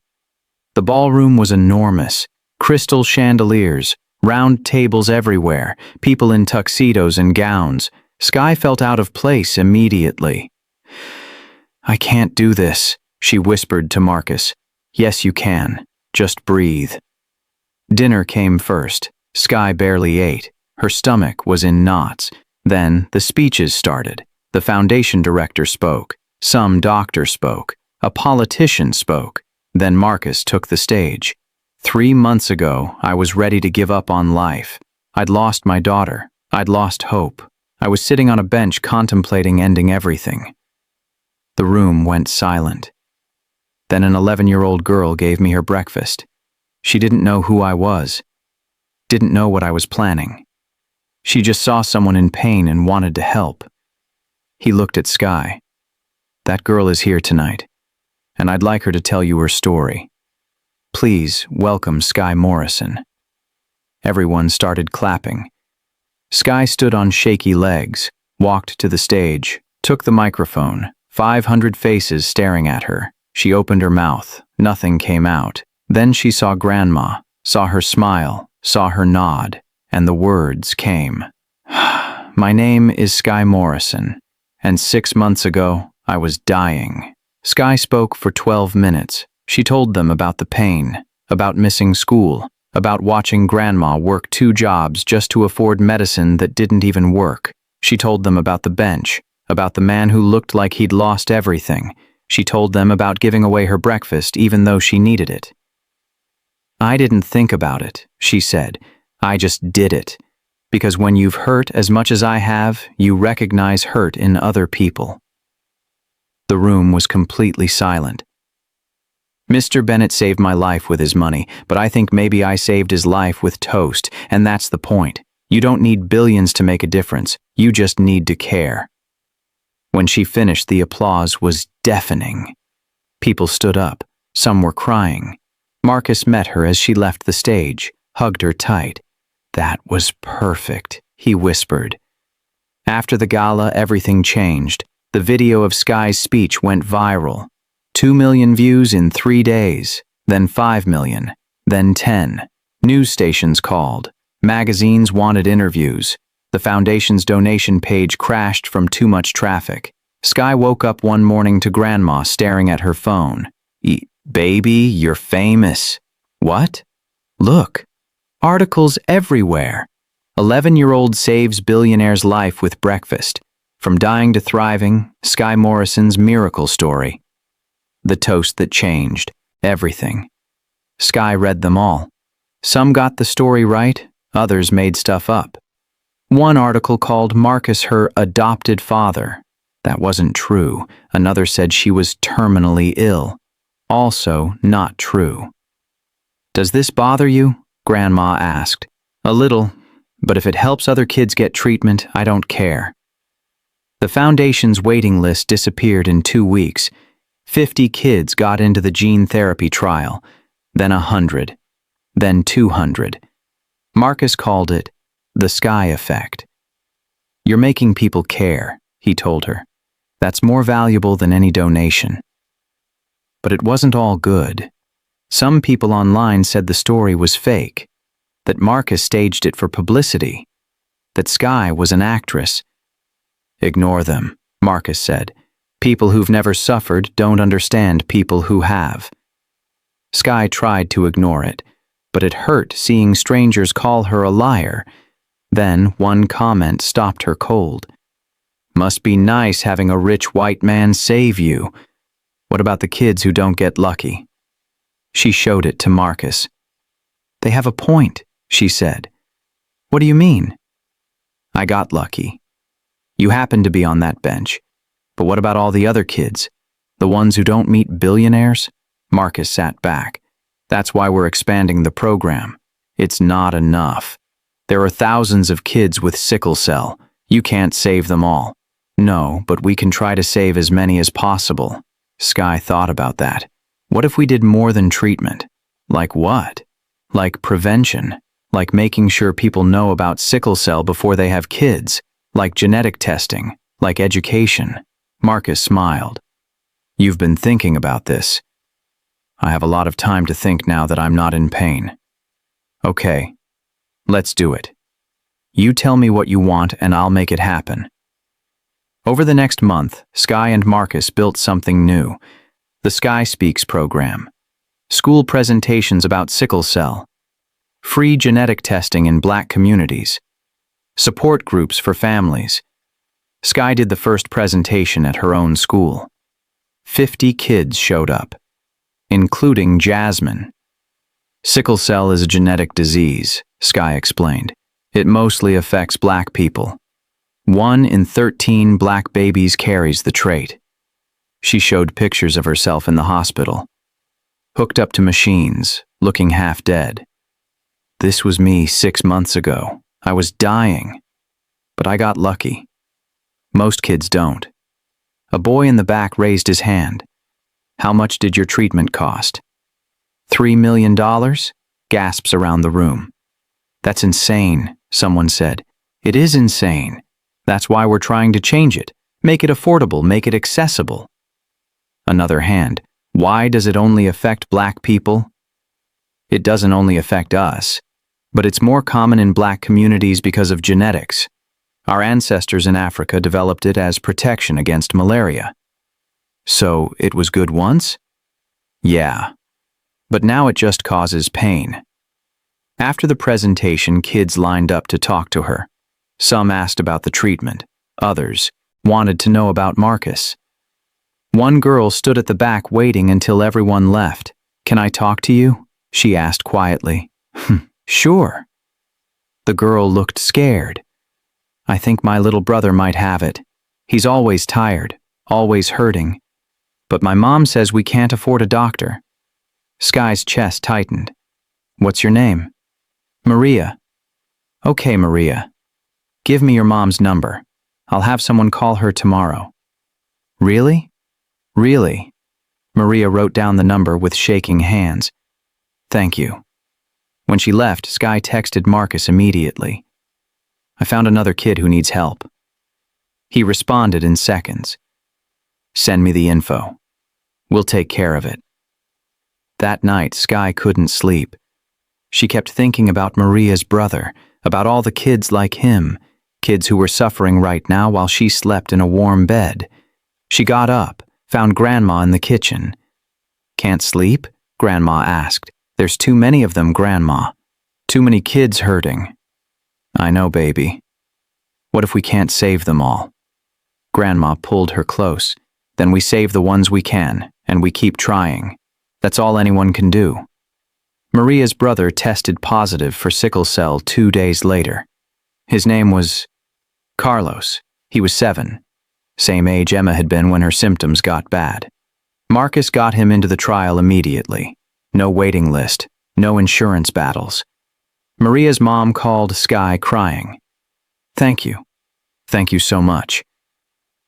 S1: The ballroom was enormous, crystal chandeliers, round tables everywhere, people in tuxedos and gowns. Sky felt out of place immediately. "I can't do this," she whispered to Marcus. "Yes, you can. Just breathe." Dinner came first. Sky barely ate. Her stomach was in knots. Then the speeches started. The foundation director spoke. Some doctor spoke. A politician spoke. Then Marcus took the stage. 3 months ago, I was ready to give up on life. I'd lost my daughter. I'd lost hope. I was sitting on a bench contemplating ending everything. The room went silent. Then an 11-year-old girl gave me her breakfast. She didn't know who I was. Didn't know what I was planning. She just saw someone in pain and wanted to help. He looked at Sky. "That girl is here tonight, and I'd like her to tell you her story. Please welcome Sky Morrison." Everyone started clapping. Sky stood on shaky legs, walked to the stage, took the microphone, 500 faces staring at her. She opened her mouth. Nothing came out. Then she saw Grandma, saw her smile, saw her nod, and the words came. My name is Sky Morrison, and 6 months ago, I was dying. Sky spoke for 12 minutes. She told them about the pain, about missing school, about watching Grandma work 2 jobs just to afford medicine that didn't even work. She told them about the bench, about the man who looked like he'd lost everything. She told them about giving away her breakfast even though she needed it. I didn't think about it, she said. I just did it. Because when you've hurt as much as I have, you recognize hurt in other people. The room was completely silent. Mr. Bennett saved my life with his money, but I think maybe I saved his life with toast, and that's the point. You don't need billions to make a difference. You just need to care. When she finished, the applause was deafening. People stood up. Some were crying. Marcus met her as she left the stage, hugged her tight. That was perfect, he whispered. After the gala, everything changed. The video of Sky's speech went viral. 2 million views in 3 days, then 5 million, then 10. News stations called. Magazines wanted interviews. The foundation's donation page crashed from too much traffic. Sky woke up one morning to Grandma staring at her phone. Baby, you're famous. What? Look. Articles everywhere. 11-year-old saves billionaire's life with breakfast. From dying to thriving, Sky Morrison's miracle story. The toast that changed everything. Sky read them all. Some got the story right, others made stuff up. One article called Marcus her adopted father. That wasn't true. Another said she was terminally ill. Also not true. Does this bother you? Grandma asked. A little, but if it helps other kids get treatment, I don't care. The foundation's waiting list disappeared in 2 weeks. 50 kids got into the gene therapy trial, then 100, then 200. Marcus called it the Sky effect. You're making people care, he told her. That's more valuable than any donation. But it wasn't all good. Some people online said the story was fake, that Marcus staged it for publicity, that Sky was an actress. Ignore them, Marcus said. People who've never suffered don't understand people who have. Sky tried to ignore it, but it hurt seeing strangers call her a liar. Then one comment stopped her cold. Must be nice having a rich white man save you. What about the kids who don't get lucky? She showed it to Marcus. They have a point, she said. What do you mean? I got lucky. You happened to be on that bench. But what about all the other kids? The ones who don't meet billionaires? Marcus sat back. That's why we're expanding the program. It's not enough. There are thousands of kids with sickle cell. You can't save them all. No, but we can try to save as many as possible. Sky thought about that. What if we did more than treatment? Like what? Like prevention. Like making sure people know about sickle cell before they have kids. Like genetic testing. Like education. Marcus smiled. You've been thinking about this. I have a lot of time to think now that I'm not in pain. Okay, let's do it. You tell me what you want and I'll make it happen. Over the next month, Sky and Marcus built something new. The Sky Speaks program. School presentations about sickle cell. Free genetic testing in Black communities. Support groups for families. Sky did the first presentation at her own school. 50 kids showed up, including Jasmine. Sickle cell is a genetic disease, Sky explained. It mostly affects Black people. 1 in 13 Black babies carries the trait. She showed pictures of herself in the hospital, hooked up to machines, looking half dead. This was me 6 months ago. I was dying, but I got lucky. Most kids don't. A boy in the back raised his hand. How much did your treatment cost? $3 million? Gasps around the room. That's insane, someone said. It is insane. That's why we're trying to change it. Make it affordable, make it accessible. Another hand. Why does it only affect Black people? It doesn't only affect us, but it's more common in Black communities because of genetics. Our ancestors in Africa developed it as protection against malaria. So it was good once? Yeah. But now it just causes pain. After the presentation, kids lined up to talk to her. Some asked about the treatment. Others wanted to know about Marcus. One girl stood at the back waiting until everyone left. "Can I talk to you?" she asked quietly. "Sure." The girl looked scared. "I think my little brother might have it. He's always tired, always hurting. But my mom says we can't afford a doctor." Sky's chest tightened. "What's your name?" "Maria." "Okay, Maria. Give me your mom's number. I'll have someone call her tomorrow." "Really?" "Really." Maria wrote down the number with shaking hands. "Thank you." When she left, Sky texted Marcus immediately. "I found another kid who needs help." He responded in seconds. "Send me the info. We'll take care of it." That night, Sky couldn't sleep. She kept thinking about Maria's brother, about all the kids like him, kids who were suffering right now while she slept in a warm bed. She got up, found Grandma in the kitchen. "Can't sleep?" Grandma asked. "There's too many of them, Grandma. Too many kids hurting." "I know, baby. What if we can't save them all?" Grandma pulled her close. "Then we save the ones we can, and we keep trying. That's all anyone can do." Maria's brother tested positive for sickle cell 2 days later. His name was Carlos. He was 7, same age Emma had been when her symptoms got bad. Marcus got him into the trial immediately. No waiting list, no insurance battles. Maria's mom called Sky crying. "Thank you. Thank you so much."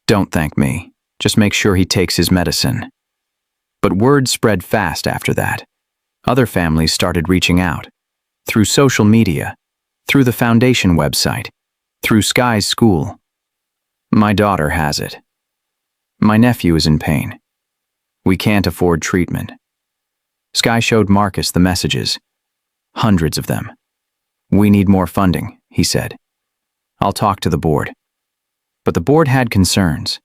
S1: "Don't thank me. Just make sure he takes his medicine." But word spread fast after that. Other families started reaching out. Through social media, through the foundation website, through Sky's school. "My daughter has it. My nephew is in pain. We can't afford treatment." Sky showed Marcus the messages. Hundreds of them. "We need more funding," he said. "I'll talk to the board." But the board had concerns.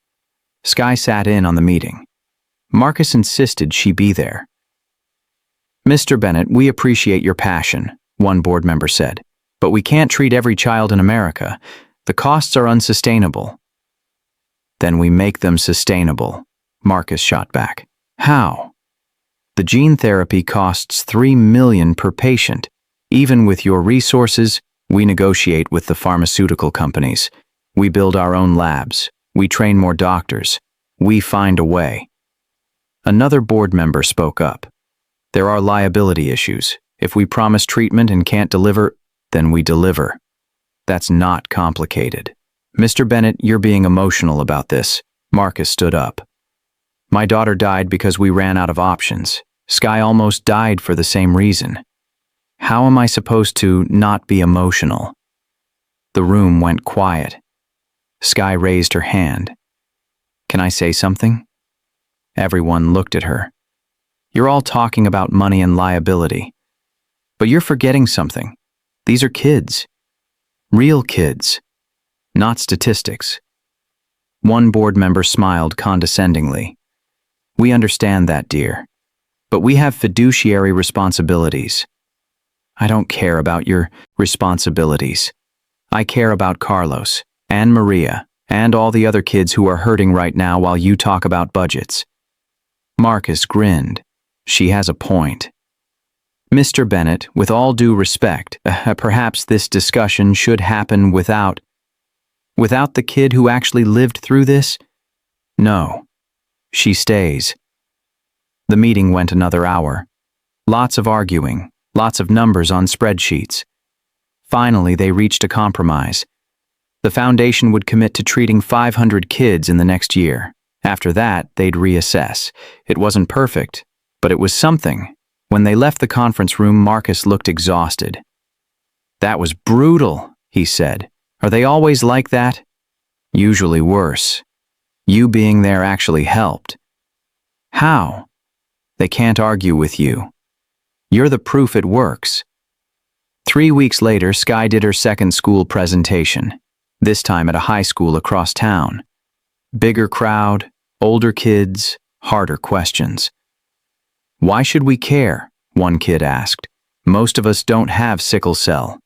S1: Sky sat in on the meeting. Marcus insisted she be there. "Mr. Bennett, we appreciate your passion," one board member said, "but we can't treat every child in America. The costs are unsustainable." "Then we make them sustainable," Marcus shot back. "How?" "The gene therapy costs $3 million per patient. Even with your resources, we negotiate with the pharmaceutical companies. We build our own labs. We train more doctors. We find a way." Another board member spoke up. "There are liability issues. If we promise treatment and can't deliver, then we deliver. That's not complicated." "Mr. Bennett, you're being emotional about this." Marcus stood up. "My daughter died because we ran out of options. Sky almost died for the same reason. How am I supposed to not be emotional?" The room went quiet. Sky raised her hand. "Can I say something?" Everyone looked at her. "You're all talking about money and liability. But you're forgetting something. These are kids. Real kids. Not statistics." One board member smiled condescendingly. "We understand that, dear. But we have fiduciary responsibilities." "I don't care about your responsibilities. I care about Carlos and Maria and all the other kids who are hurting right now while you talk about budgets." Marcus grinned. "She has a point." "Mr. Bennett, with all due respect, perhaps this discussion should happen without the kid who actually lived through this?" "No. She stays." The meeting went another hour. Lots of arguing, lots of numbers on spreadsheets. Finally, they reached a compromise. The foundation would commit to treating 500 kids in the next year. After that, they'd reassess. It wasn't perfect, but it was something. When they left the conference room, Marcus looked exhausted. That was brutal, he said. Are they always like that? Usually worse. You being there actually helped. How? They can't argue with you. You're the proof it works. 3 weeks later, Sky did her second school presentation, this time at a high school across town. Bigger crowd, older kids, harder questions. Why should we care? One kid asked. Most of us don't have sickle cell.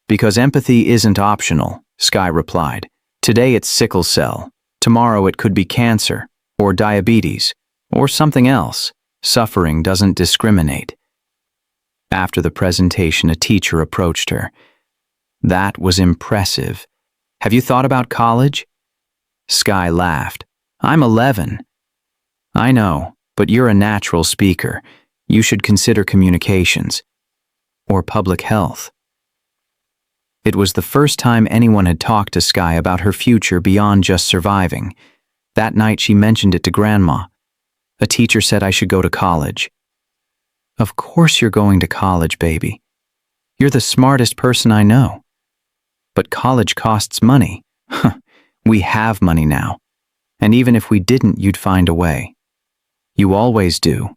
S1: Because empathy isn't optional, Sky replied. Today it's sickle cell. Tomorrow it could be cancer, or diabetes, or something else. Suffering doesn't discriminate. After the presentation, a teacher approached her. That was impressive. Have you thought about college? Sky laughed. I'm 11. I know, but you're a natural speaker. You should consider communications. Or public health. It was the first time anyone had talked to Sky about her future beyond just surviving. That night she mentioned it to Grandma. A teacher said I should go to college. Of course you're going to college, baby. You're the smartest person I know. But college costs money. We have money now. And even if we didn't, you'd find a way. You always do.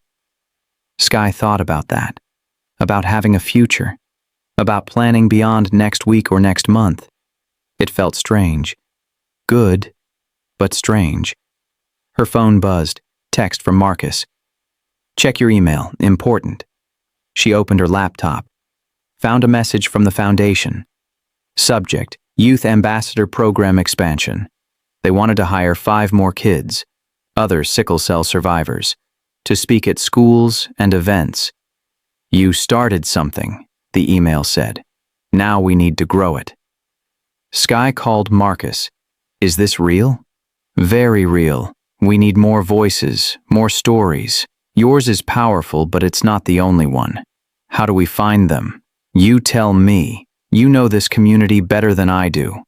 S1: Sky thought about that. About having a future. About planning beyond next week or next month. It felt strange. Good, but strange. Her phone buzzed. Text from Marcus. Check your email. Important. She opened her laptop. Found a message from the foundation. Subject: Youth Ambassador Program Expansion. They wanted to hire 5 more kids, other sickle cell survivors, to speak at schools and events. You started something, the email said. Now we need to grow it. Sky called Marcus. Is this real? Very real. We need more voices, more stories. Yours is powerful, but it's not the only one. How do we find them? You tell me. You know this community better than I do.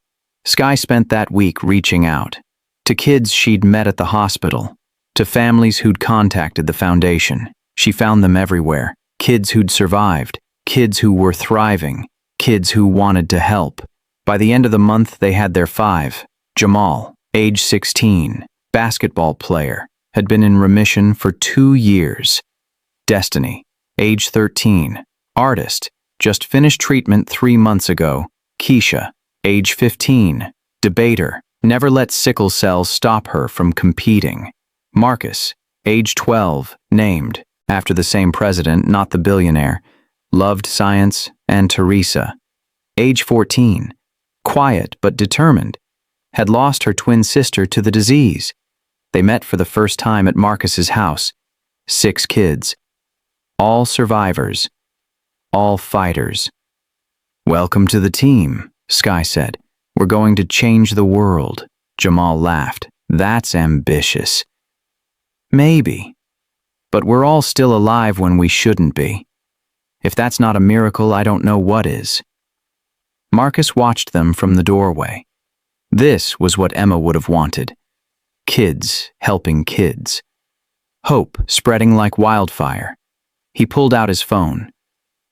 S1: Sky spent that week reaching out. To kids she'd met at the hospital. To families who'd contacted the foundation. She found them everywhere. Kids who'd survived. Kids who were thriving. Kids who wanted to help. By the end of the month, they had their 5. Jamal, age 16, basketball player, had been in remission for 2 years. Destiny, age 13, artist, just finished treatment 3 months ago. Keisha, age 15, debater, never let sickle cell stop her from competing. Marcus, age 12, named, after the same president, not the billionaire, loved science, and Teresa, age 14, quiet but determined, had lost her twin sister to the disease. They met for the first time at Marcus's house. 6 kids. All survivors. All fighters. Welcome to the team, Sky said. We're going to change the world. Jamal laughed. That's ambitious. Maybe. But we're all still alive when we shouldn't be. If that's not a miracle, I don't know what is. Marcus watched them from the doorway. This was what Emma would have wanted. Kids helping kids. Hope spreading like wildfire. He pulled out his phone,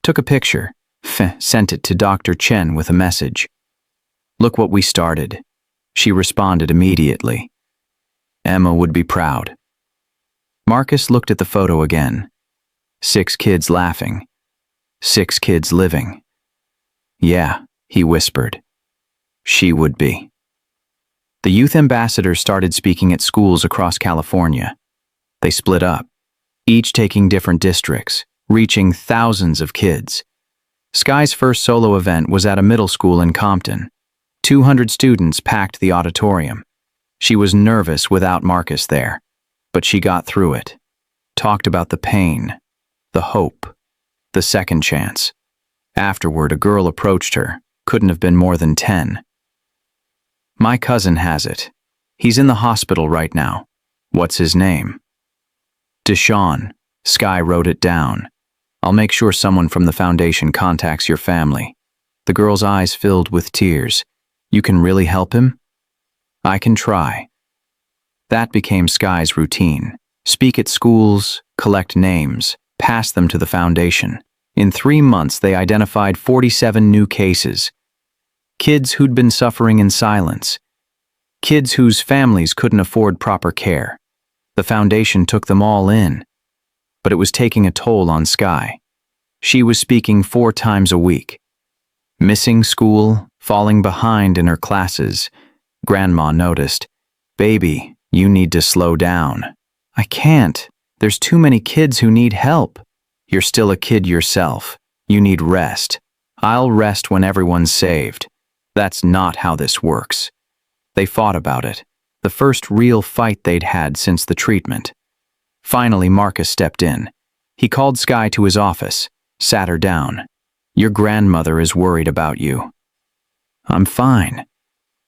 S1: took a picture, sent it to Dr. Chen with a message. Look what we started. She responded immediately. Emma would be proud. Marcus looked at the photo again. 6 kids laughing. 6 kids living. Yeah, he whispered. She would be. The youth ambassadors started speaking at schools across California. They split up, each taking different districts, reaching thousands of kids. Sky's first solo event was at a middle school in Compton. 200 students packed the auditorium. She was nervous without Marcus there, but she got through it. Talked about the pain, the hope, the second chance. Afterward, a girl approached her, couldn't have been more than 10. My cousin has it. He's in the hospital right now. What's his name? Deshaun. Sky wrote it down. I'll make sure someone from the foundation contacts your family. The girl's eyes filled with tears. You can really help him? I can try. That became Sky's routine. Speak at schools, collect names, pass them to the foundation. In 3 months, they identified 47 new cases. Kids who'd been suffering in silence. Kids whose families couldn't afford proper care. The foundation took them all in. But it was taking a toll on Sky. She was speaking 4 times a week. Missing school, falling behind in her classes. Grandma noticed. "Baby, you need to slow down." "I can't. There's too many kids who need help." "You're still a kid yourself. You need rest." "I'll rest when everyone's saved." That's not how this works. They fought about it, the first real fight they'd had since the treatment. Finally, Marcus stepped in. He called Sky to his office, sat her down. "Your grandmother is worried about you." "I'm fine."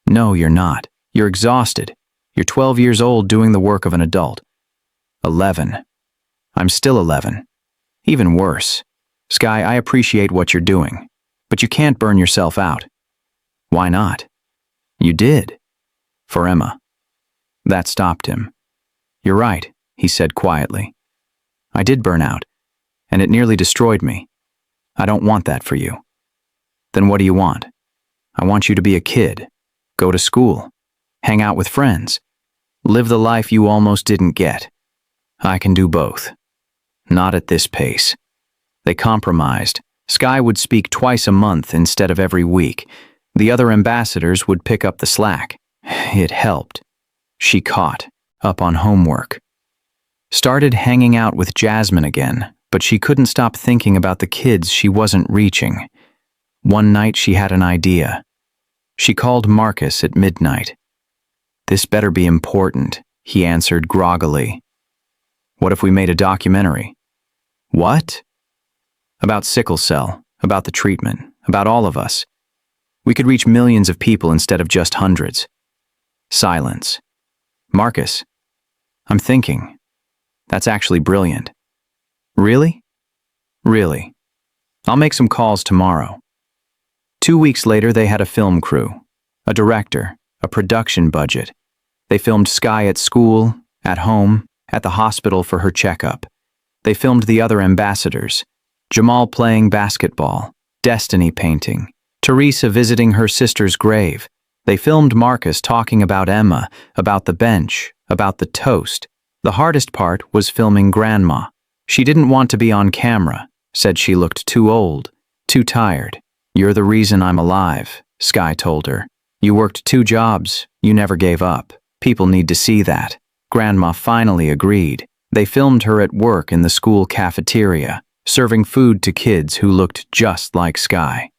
S1: "No, you're not. You're exhausted. You're 12 years old doing the work of an adult." 11. "I'm still 11. Even worse. Sky, I appreciate what you're doing, but you can't burn yourself out." "Why not?" "You did. For Emma." That stopped him. "You're right," he said quietly. "I did burn out, and it nearly destroyed me. I don't want that for you." "Then what do you want?" "I want you to be a kid, go to school, hang out with friends, live the life you almost didn't get." "I can do both." "Not at this pace." They compromised. Sky would speak twice a month instead of every week. The other ambassadors would pick up the slack. It helped. She caught up on homework. Started hanging out with Jasmine again, but she couldn't stop thinking about the kids she wasn't reaching. One night she had an idea. She called Marcus at midnight. "This better be important," he answered groggily. "What if we made a documentary?" "What?" "About sickle cell, about the treatment, about all of us. We could reach millions of people instead of just hundreds." Silence. "Marcus, I'm thinking. That's actually brilliant." "Really?" "Really. I'll make some calls tomorrow." 2 weeks later, they had a film crew, a director, a production budget. They filmed Sky at school, at home, at the hospital for her checkup. They filmed the other ambassadors, Jamal playing basketball, Destiny painting, Teresa visiting her sister's grave. They filmed Marcus talking about Emma, about the bench, about the toast. The hardest part was filming Grandma. She didn't want to be on camera, said she looked too old, too tired. "You're the reason I'm alive," Sky told her. "You worked 2 jobs, you never gave up. People need to see that." Grandma finally agreed. They filmed her at work in the school cafeteria, serving food to kids who looked just like Sky.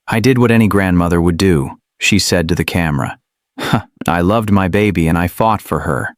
S1: "I did what any grandmother would do," she said to the camera. "I loved my baby and I fought for her."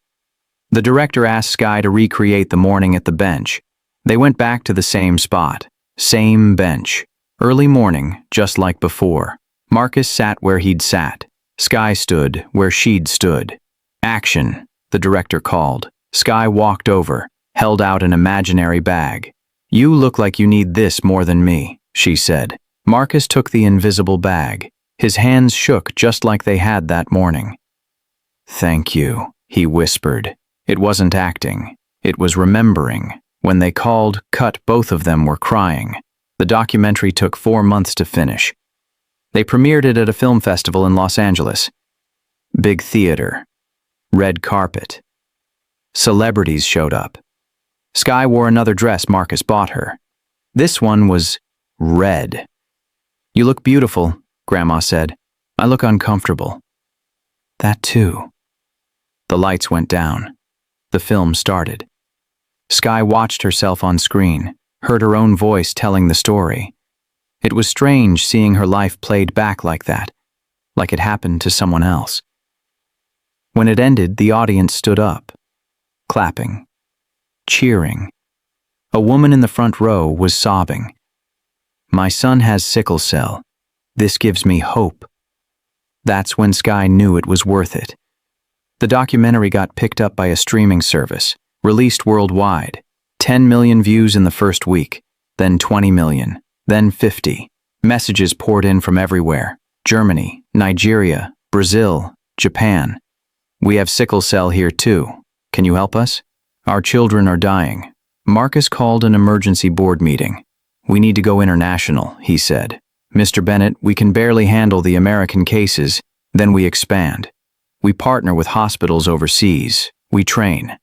S1: The director asked Sky to recreate the morning at the bench. They went back to the same spot, same bench. Early morning, just like before. Marcus sat where he'd sat. Sky stood where she'd stood. "Action," the director called. Sky walked over, held out an imaginary bag. "You look like you need this more than me," she said. Marcus took the invisible bag. His hands shook just like they had that morning. "Thank you," he whispered. It wasn't acting. It was remembering. When they called cut, both of them were crying. The documentary took 4 months to finish. They premiered it at a film festival in Los Angeles. Big theater. Red carpet. Celebrities showed up. Sky wore another dress Marcus bought her. This one was red. "You look beautiful," Grandma said. "I look uncomfortable." "That too." The lights went down. The film started. Sky watched herself on screen, heard her own voice telling the story. It was strange seeing her life played back like that, like it happened to someone else. When it ended, the audience stood up, clapping, cheering. A woman in the front row was sobbing. "My son has sickle cell. This gives me hope." That's when Sky knew it was worth it. The documentary got picked up by a streaming service, released worldwide. 10 million views in the first week, then 20 million, then 50. Messages poured in from everywhere. Germany, Nigeria, Brazil, Japan. "We have sickle cell here too. Can you help us? Our children are dying." Marcus called an emergency board meeting. We need to go international, he said. Mr. Bennett, we can barely handle the American cases, then we expand. We partner with hospitals overseas. We train.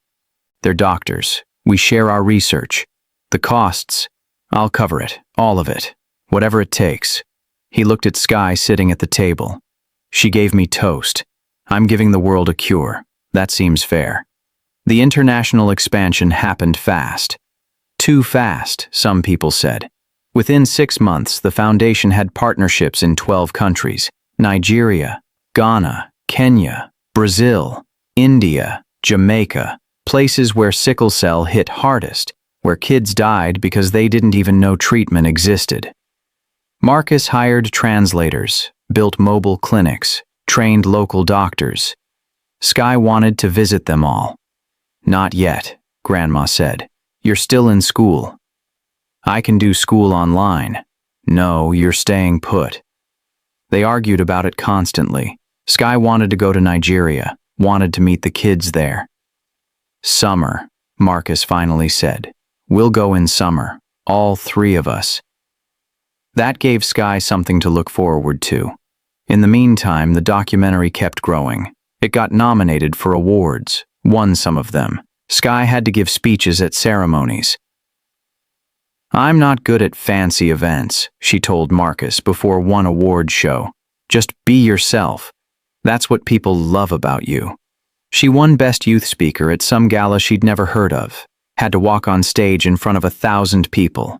S1: They're doctors. We share our research. The costs, I'll cover it, all of it, whatever it takes. He looked at Sky sitting at the table. She gave me toast. I'm giving the world a cure. That seems fair. The international expansion happened fast. Too fast, some people said. Within 6 months, the foundation had partnerships in 12 countries: Nigeria, Ghana, Kenya, Brazil, India, Jamaica, places where sickle cell hit hardest, where kids died because they didn't even know treatment existed. Marcus hired translators, built mobile clinics, trained local doctors. Sky wanted to visit them all. Not yet, Grandma said. You're still in school. I can do school online. No, you're staying put. They argued about it constantly. Sky wanted to go to Nigeria, wanted to meet the kids there. Summer, Marcus finally said. We'll go in summer, all 3 of us. That gave Sky something to look forward to. In the meantime, the documentary kept growing. It got nominated for awards, won some of them. Sky had to give speeches at ceremonies. I'm not good at fancy events, she told Marcus before one award show. Just be yourself. That's what people love about you. She won Best Youth Speaker at some gala she'd never heard of. Had to walk on stage in front of 1,000 people.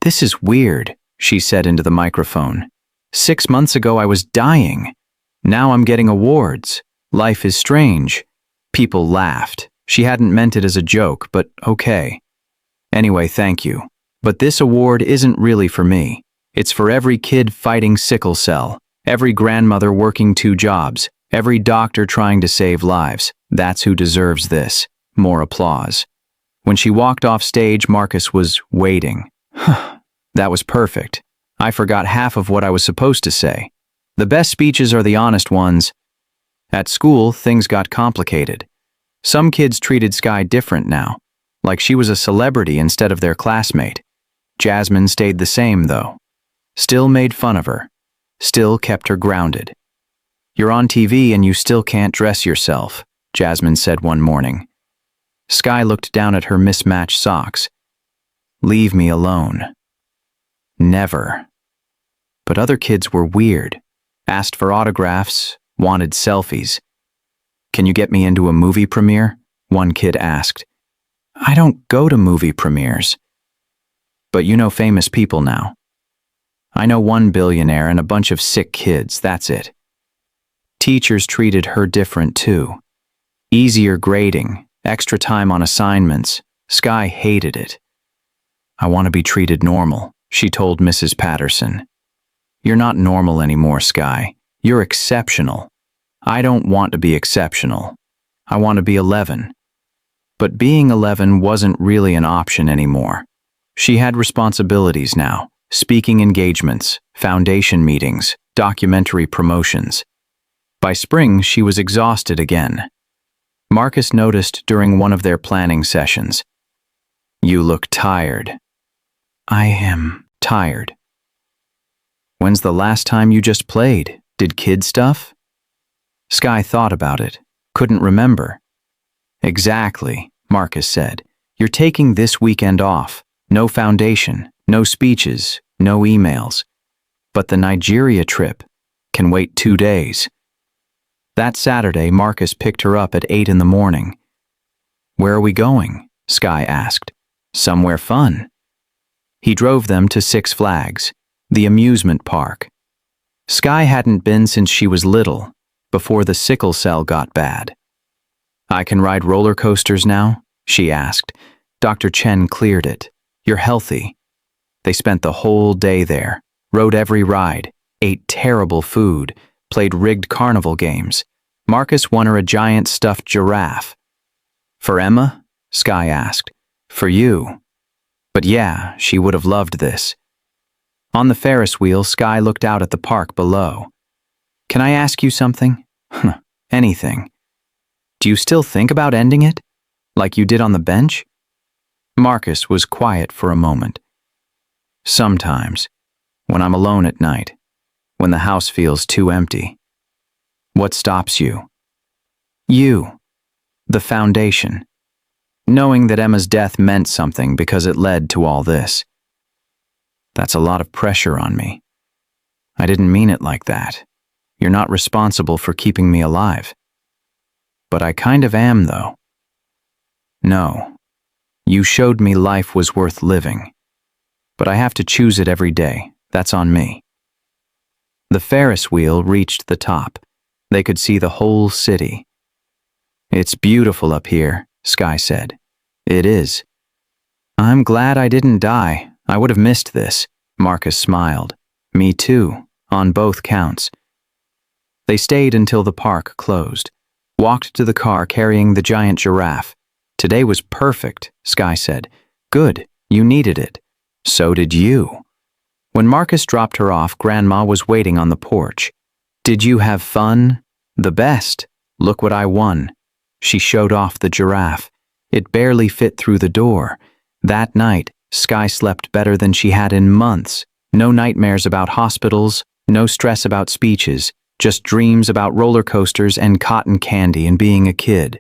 S1: This is weird, she said into the microphone. 6 months ago I was dying. Now I'm getting awards. Life is strange. People laughed. She hadn't meant it as a joke, but okay. Anyway, thank you. But this award isn't really for me. It's for every kid fighting sickle cell, every grandmother working 2 jobs, every doctor trying to save lives. That's who deserves this. More applause. When she walked off stage, Marcus was waiting. That was perfect. I forgot half of what I was supposed to say. The best speeches are the honest ones. At school, things got complicated. Some kids treated Sky different now, like she was a celebrity instead of their classmate. Jasmine stayed the same, though. Still made fun of her. Still kept her grounded. You're on TV and you still can't dress yourself, Jasmine said one morning. Sky looked down at her mismatched socks. Leave me alone. Never. But other kids were weird. Asked for autographs, wanted selfies. Can you get me into a movie premiere? One kid asked. I don't go to movie premieres. But you know famous people now. I know one billionaire and a bunch of sick kids, that's it. Teachers treated her different too. Easier grading, extra time on assignments. Sky hated it. I want to be treated normal, she told Mrs. Patterson. You're not normal anymore, Sky. You're exceptional. I don't want to be exceptional. I want to be 11. But being 11 wasn't really an option anymore. She had responsibilities now, speaking engagements, foundation meetings, documentary promotions. By spring, she was exhausted again. Marcus noticed during one of their planning sessions. You look tired. I am tired. When's the last time you just played? Did kid stuff? Sky thought about it, couldn't remember. Exactly, Marcus said. You're taking this weekend off. No foundation, no speeches, no emails. But the Nigeria trip can wait 2 days. That Saturday, Marcus picked her up at 8 in the morning. Where are we going? Sky asked. Somewhere fun. He drove them to Six Flags, the amusement park. Sky hadn't been since she was little, before the sickle cell got bad. I can ride roller coasters now? She asked. Dr. Chen cleared it. You're healthy. They spent the whole day there, rode every ride, ate terrible food, played rigged carnival games. Marcus won her a giant stuffed giraffe. For Emma? Sky asked. For you. But yeah, she would have loved this. On the Ferris wheel, Sky looked out at the park below. Can I ask you something? Anything. Do you still think about ending it? Like you did on the bench? Marcus was quiet for a moment. Sometimes, when I'm alone at night, when the house feels too empty. What stops you? You, the foundation. Knowing that Emma's death meant something because it led to all this. That's a lot of pressure on me. I didn't mean it like that. You're not responsible for keeping me alive. But I kind of am, though. No. You showed me life was worth living. But I have to choose it every day. That's on me. The Ferris wheel reached the top. They could see the whole city. It's beautiful up here, Sky said. It is. I'm glad I didn't die. I would have missed this. Marcus smiled. Me too, on both counts. They stayed until the park closed. Walked to the car carrying the giant giraffe. Today was perfect, Sky said. Good, you needed it. So did you. When Marcus dropped her off, Grandma was waiting on the porch. Did you have fun? The best. Look what I won. She showed off the giraffe. It barely fit through the door. That night, Sky slept better than she had in months. No nightmares about hospitals, no stress about speeches, just dreams about roller coasters and cotton candy and being a kid.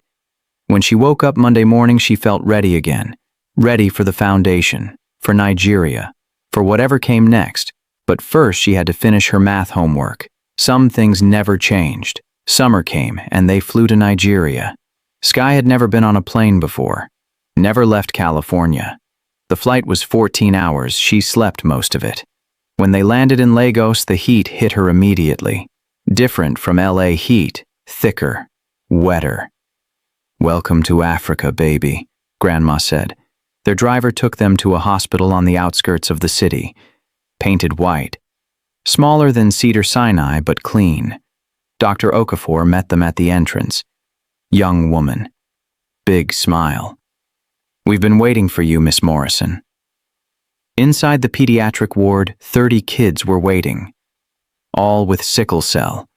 S1: When she woke up Monday morning, she felt ready again. Ready for the foundation, for Nigeria, for whatever came next. But first she had to finish her math homework. Some things never changed. Summer came and they flew to Nigeria. Sky had never been on a plane before. Never left California. The flight was 14 hours. She slept most of it. When they landed in Lagos, the heat hit her immediately. Different from LA heat, thicker, wetter. Welcome to Africa, baby, Grandma said. Their driver took them to a hospital on the outskirts of the city, painted white. Smaller than Cedars-Sinai, but clean. Dr. Okafor met them at the entrance. Young woman. Big smile. We've been waiting for you, Miss Morrison. Inside the pediatric ward, 30 kids were waiting. All with sickle cell.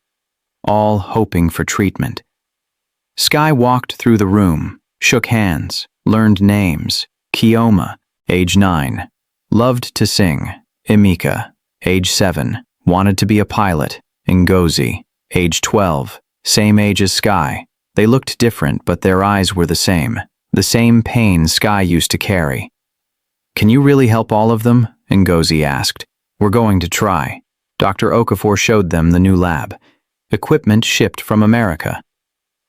S1: All hoping for treatment. Sky walked through the room, shook hands, learned names. Kioma, age 9. Loved to sing. Emeka, age 7. Wanted to be a pilot. Ngozi, age 12. Same age as Sky. They looked different, but their eyes were the same. The same pain Sky used to carry. Can you really help all of them? Ngozi asked. We're going to try. Dr. Okafor showed them the new lab. Equipment shipped from America.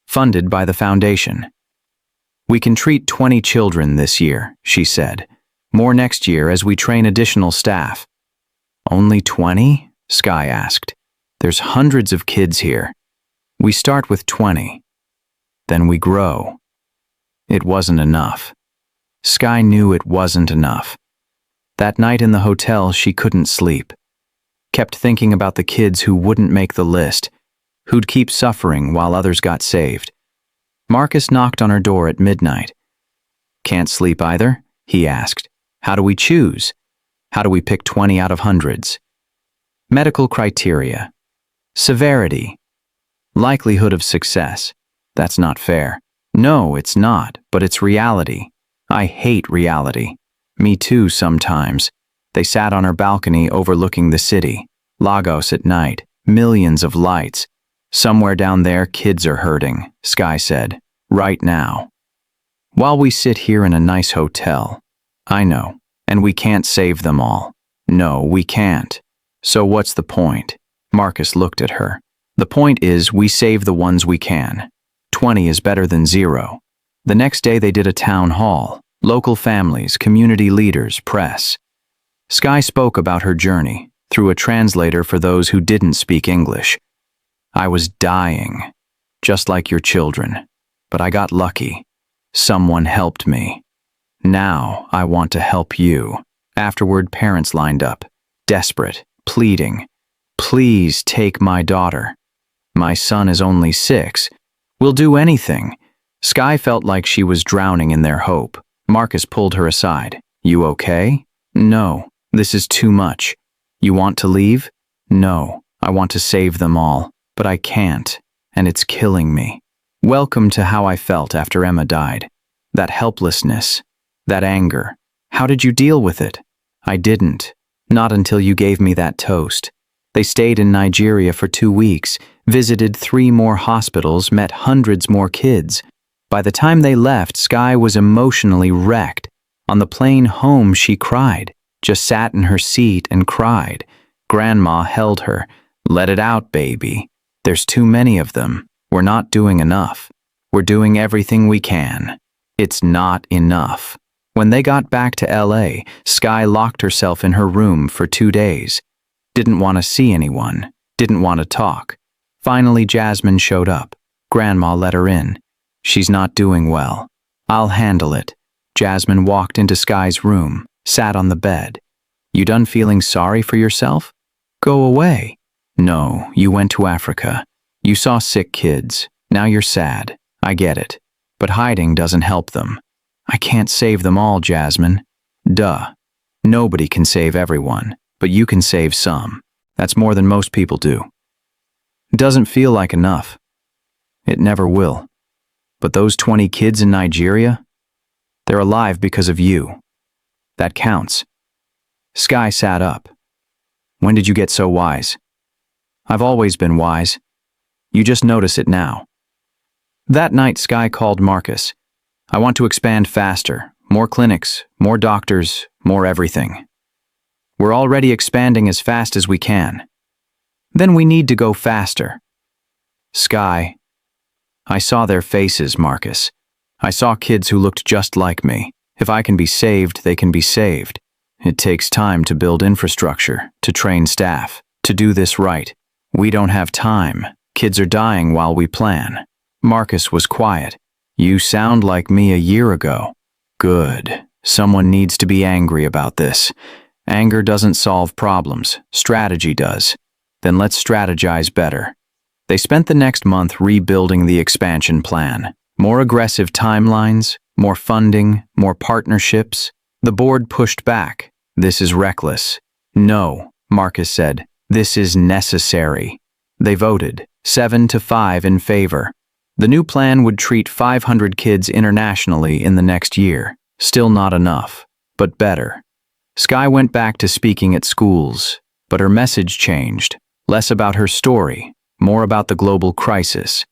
S1: Funded by the foundation. We can treat 20 children this year, she said. More next year as we train additional staff. Only 20? Sky asked. There's hundreds of kids here. We start with 20. Then we grow. It wasn't enough. Sky knew it wasn't enough. That night in the hotel, she couldn't sleep. Kept thinking about the kids who wouldn't make the list, who'd keep suffering while others got saved. Marcus knocked on her door at midnight. Can't sleep either? He asked. How do we choose? How do we pick 20 out of hundreds? Medical criteria. Severity. Likelihood of success. That's not fair. No, it's not, but it's reality. I hate reality. Me too sometimes. They sat on her balcony overlooking the city. Lagos at night. Millions of lights. Somewhere down there, kids are hurting, Sky said. Right now. While we sit here in a nice hotel. I know. And we can't save them all. No, we can't. So what's the point? Marcus looked at her. The point is we save the ones we can. 20 is better than 0. The next day they did a town hall. Local families, community leaders, press. Sky spoke about her journey, through a translator for those who didn't speak English. I was dying, just like your children. But I got lucky. Someone helped me. Now I want to help you. Afterward, parents lined up, desperate, pleading. Please take my daughter. My son is only 6. We'll do anything. Sky felt like she was drowning in their hope. Marcus pulled her aside. You okay? No, this is too much. You want to leave? No, I want to save them all. But I can't, and it's killing me. Welcome to how I felt after Emma died. That helplessness, that anger. How did you deal with it? I didn't. Not until you gave me that toast. They stayed in Nigeria for 2 weeks, visited 3 more hospitals, met hundreds more kids. By the time they left, Sky was emotionally wrecked. On the plane home, she cried, just sat in her seat and cried. Grandma held her. Let it out, baby. There's too many of them. We're not doing enough. We're doing everything we can. It's not enough. When they got back to LA, Sky locked herself in her room for 2 days. Didn't want to see anyone. Didn't want to talk. Finally, Jasmine showed up. Grandma let her in. She's not doing well. I'll handle it. Jasmine walked into Sky's room, sat on the bed. You done feeling sorry for yourself? Go away. No, you went to Africa. You saw sick kids. Now you're sad. I get it. But hiding doesn't help them. I can't save them all, Jasmine. Duh. Nobody can save everyone, but you can save some. That's more than most people do. It doesn't feel like enough. It never will. But those 20 kids in Nigeria? They're alive because of you. That counts. Sky sat up. When did you get so wise? I've always been wise. You just notice it now. That night, Sky called Marcus. I want to expand faster. More clinics, more doctors, more everything. We're already expanding as fast as we can. Then we need to go faster. Sky. I saw their faces, Marcus. I saw kids who looked just like me. If I can be saved, they can be saved. It takes time to build infrastructure, to train staff, to do this right. We don't have time. Kids are dying while we plan. Marcus was quiet. You sound like me a year ago. Good. Someone needs to be angry about this. Anger doesn't solve problems. Strategy does. Then let's strategize better. They spent the next month rebuilding the expansion plan. More aggressive timelines, more funding, more partnerships. The board pushed back. This is reckless. No, Marcus said. This is necessary. They voted, 7-5 in favor. The new plan would treat 500 kids internationally in the next year. Still not enough, but better. Sky went back to speaking at schools, but her message changed. Less about her story, more about the global crisis.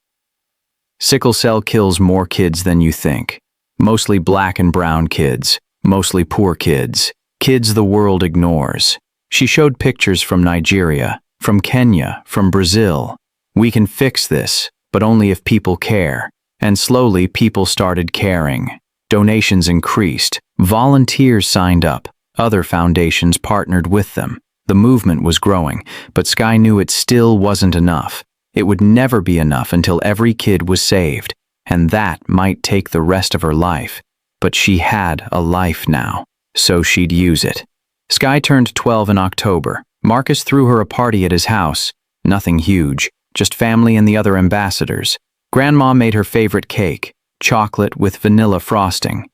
S1: Sickle cell kills more kids than you think. Mostly black and brown kids, mostly poor kids, kids the world ignores. She showed pictures from Nigeria, from Kenya, from Brazil. We can fix this, but only if people care. And slowly people started caring. Donations increased. Volunteers signed up. Other foundations partnered with them. The movement was growing, but Sky knew it still wasn't enough. It would never be enough until every kid was saved, and that might take the rest of her life. But she had a life now, so she'd use it. Sky turned 12 in October. Marcus threw her a party at his house. Nothing huge, just family and the other ambassadors. Grandma made her favorite cake, chocolate with vanilla frosting.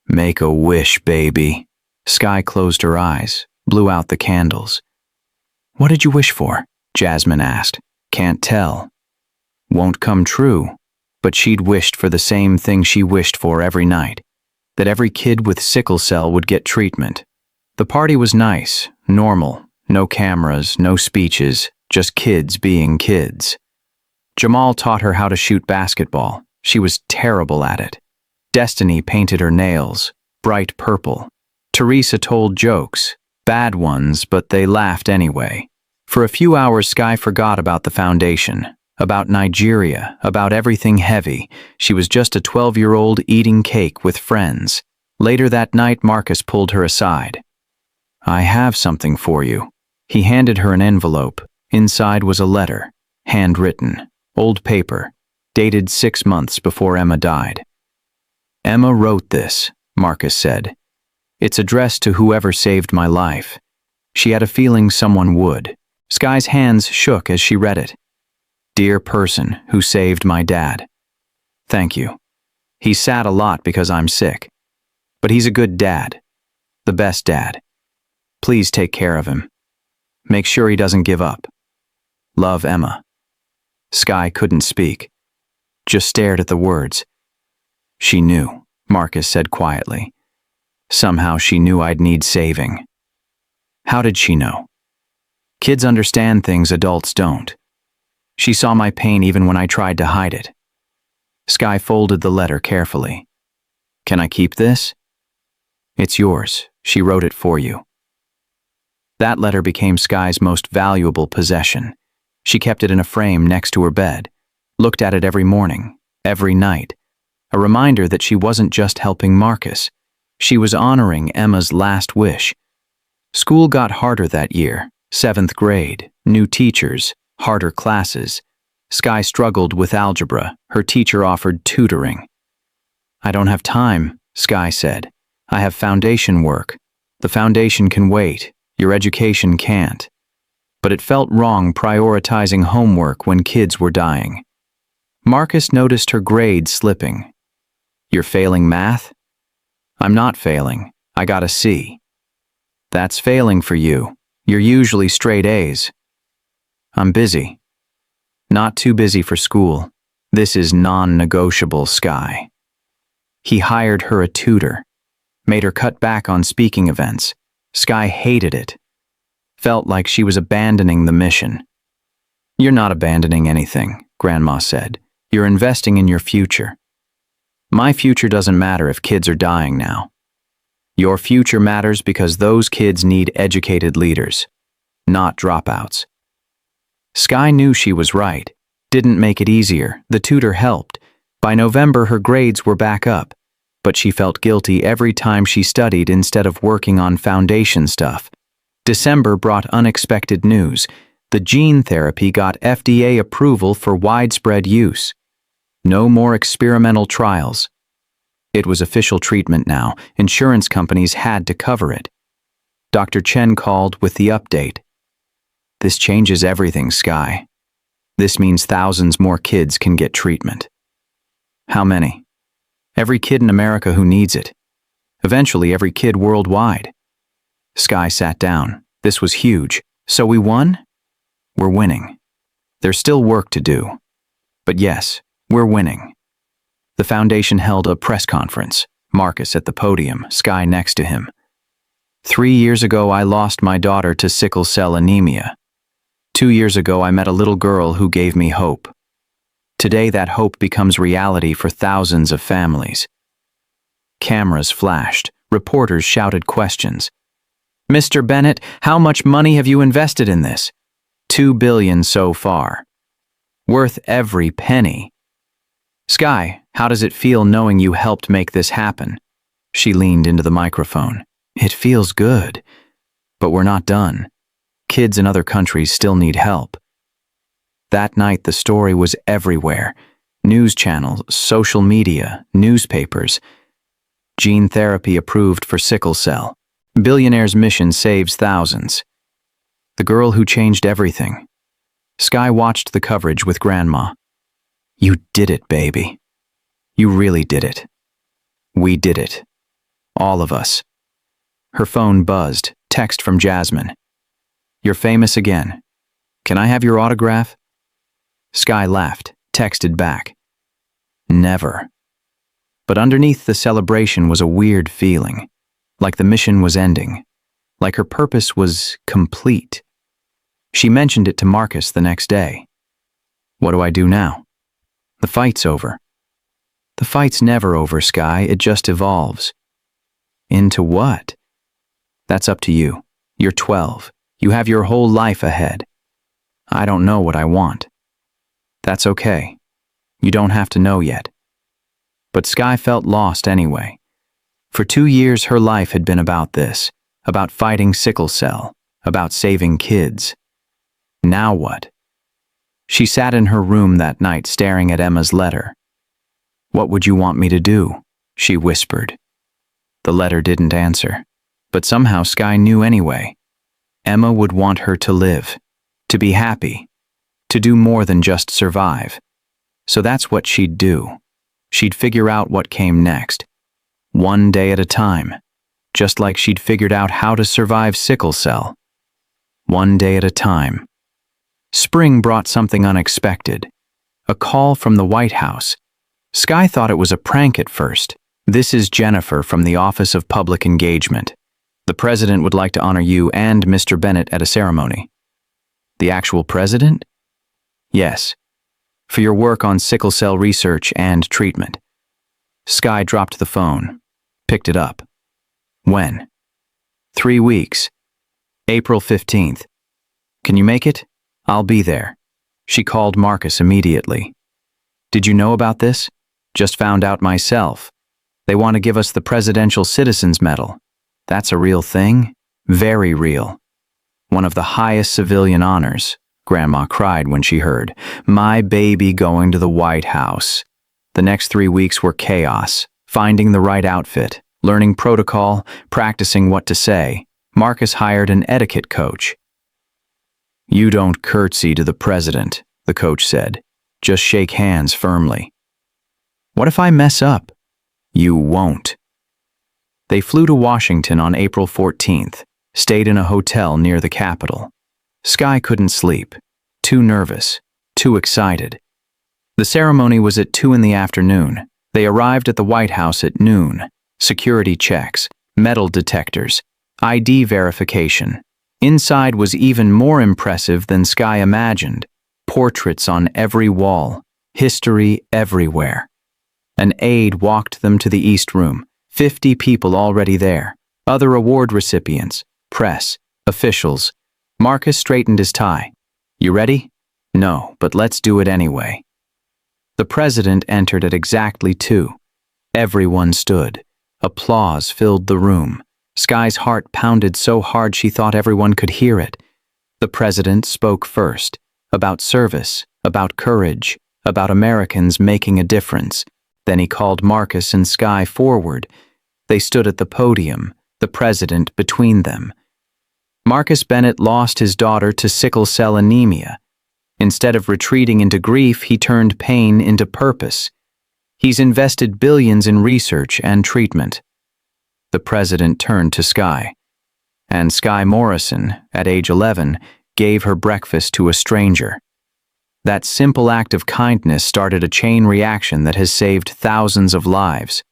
S1: Make a wish, baby. Sky closed her eyes, blew out the candles. What did you wish for? Jasmine asked. Can't tell. Won't come true. But she'd wished for the same thing she wished for every night. That every kid with sickle cell would get treatment. The party was nice, normal. No cameras, no speeches, just kids being kids. Jamal taught her how to shoot basketball. She was terrible at it. Destiny painted her nails, bright purple. Teresa told jokes, bad ones, but they laughed anyway. For a few hours, Sky forgot about the foundation, about Nigeria, about everything heavy. She was just a 12-year-old eating cake with friends. Later that night, Marcus pulled her aside. I have something for you. He handed her an envelope. Inside was a letter, handwritten, old paper, dated 6 months before Emma died. Emma wrote this, Marcus said. It's addressed to whoever saved my life. She had a feeling someone would. Sky's hands shook as she read it. Dear person who saved my dad. Thank you. He's sad a lot because I'm sick. But he's a good dad. The best dad. Please take care of him. Make sure he doesn't give up. Love, Emma. Sky couldn't speak. Just stared at the words. She knew, Marcus said quietly. Somehow she knew I'd need saving. How did she know? Kids understand things adults don't. She saw my pain even when I tried to hide it. Sky folded the letter carefully. Can I keep this? It's yours. She wrote it for you. That letter became Sky's most valuable possession. She kept it in a frame next to her bed, looked at it every morning, every night, a reminder that she wasn't just helping Marcus. She was honoring Emma's last wish. School got harder that year. 7th grade, new teachers, harder classes. Sky struggled with algebra. Her teacher offered tutoring. I don't have time, Sky said. I have foundation work. The foundation can wait. Your education can't. But it felt wrong prioritizing homework when kids were dying. Marcus noticed her grades slipping. You're failing math? I'm not failing. I got a C. That's failing for you. You're usually straight A's. I'm busy. Not too busy for school. This is non-negotiable, Sky. He hired her a tutor, made her cut back on speaking events. Sky hated it. Felt like she was abandoning the mission. You're not abandoning anything, Grandma said. You're investing in your future. My future doesn't matter if kids are dying now. Your future matters because those kids need educated leaders, not dropouts. Sky knew she was right. Didn't make it easier. The tutor helped. By November, her grades were back up, but she felt guilty every time she studied instead of working on foundation stuff. December brought unexpected news. The gene therapy got FDA approval for widespread use. No more experimental trials. It was official treatment now. Insurance companies had to cover it. Dr. Chen called with the update. This changes everything, Sky. This means thousands more kids can get treatment. How many? Every kid in America who needs it. Eventually, every kid worldwide. Sky sat down. This was huge. So we won? We're winning. There's still work to do. But yes, we're winning. The foundation held a press conference. Marcus at the podium, Sky next to him. 3 years ago, I lost my daughter to sickle cell anemia. 2 years ago, I met a little girl who gave me hope. Today, that hope becomes reality for thousands of families. Cameras flashed. Reporters shouted questions. Mr. Bennett, how much money have you invested in this? $2 billion so far. Worth every penny. Sky, how does it feel knowing you helped make this happen? She leaned into the microphone. It feels good. But we're not done. Kids in other countries still need help. That night, the story was everywhere. News channels, social media, newspapers. Gene therapy approved for sickle cell. Billionaire's mission saves thousands. The girl who changed everything. Sky watched the coverage with Grandma. You did it, baby. You really did it. We did it. All of us. Her phone buzzed. Text from Jasmine. You're famous again. Can I have your autograph? Sky laughed, texted back. Never. But underneath the celebration was a weird feeling, like the mission was ending, like her purpose was complete. She mentioned it to Marcus the next day. What do I do now? The fight's over. The fight's never over, Sky. It just evolves. Into what? That's up to you. You're 12. You have your whole life ahead. I don't know what I want. That's okay. You don't have to know yet. But Sky felt lost anyway. For 2 years, her life had been about this, about fighting sickle cell, about saving kids. Now what? She sat in her room that night staring at Emma's letter. What would you want me to do? She whispered. The letter didn't answer, but somehow Sky knew anyway. Emma would want her to live, to be happy, to do more than just survive. So that's what she'd do. She'd figure out what came next, one day at a time, just like she'd figured out how to survive sickle cell. One day at a time. Spring brought something unexpected. A call from the White House. Sky thought it was a prank at first. This is Jennifer from the Office of Public Engagement. The president would like to honor you and Mr. Bennett at a ceremony. The actual president? Yes. For your work on sickle cell research and treatment. Sky dropped the phone, picked it up. When? 3 weeks. April 15th. Can you make it? I'll be there. She called Marcus immediately. Did you know about this? Just found out myself. They want to give us the Presidential Citizens Medal. That's a real thing? Very real. One of the highest civilian honors. Grandma cried when she heard. My baby going to the White House. The next 3 weeks were chaos. Finding the right outfit, learning protocol, practicing what to say. Marcus hired an etiquette coach. You don't curtsy to the president, the coach said. Just shake hands firmly. What if I mess up? You won't. They flew to Washington on April 14th, stayed in a hotel near the Capitol. Sky couldn't sleep. Too nervous. Too excited. The ceremony was at 2 in the afternoon. They arrived at the White House at noon. Security checks, metal detectors, ID verification. Inside was even more impressive than Sky imagined. Portraits on every wall. History everywhere. An aide walked them to the East Room. 50 people already there. Other award recipients, press, officials. Marcus straightened his tie. You ready? No, but let's do it anyway. The president entered at exactly 2. Everyone stood. Applause filled the room. Sky's heart pounded so hard she thought everyone could hear it. The president spoke first, about service, about courage, about Americans making a difference. Then he called Marcus and Sky forward. They stood at the podium, the president between them. Marcus Bennett lost his daughter to sickle cell anemia. Instead of retreating into grief, he turned pain into purpose. He's invested billions in research and treatment. The president turned to Sky. And Sky Morrison, at age 11, gave her breakfast to a stranger. That simple act of kindness started a chain reaction that has saved thousands of lives.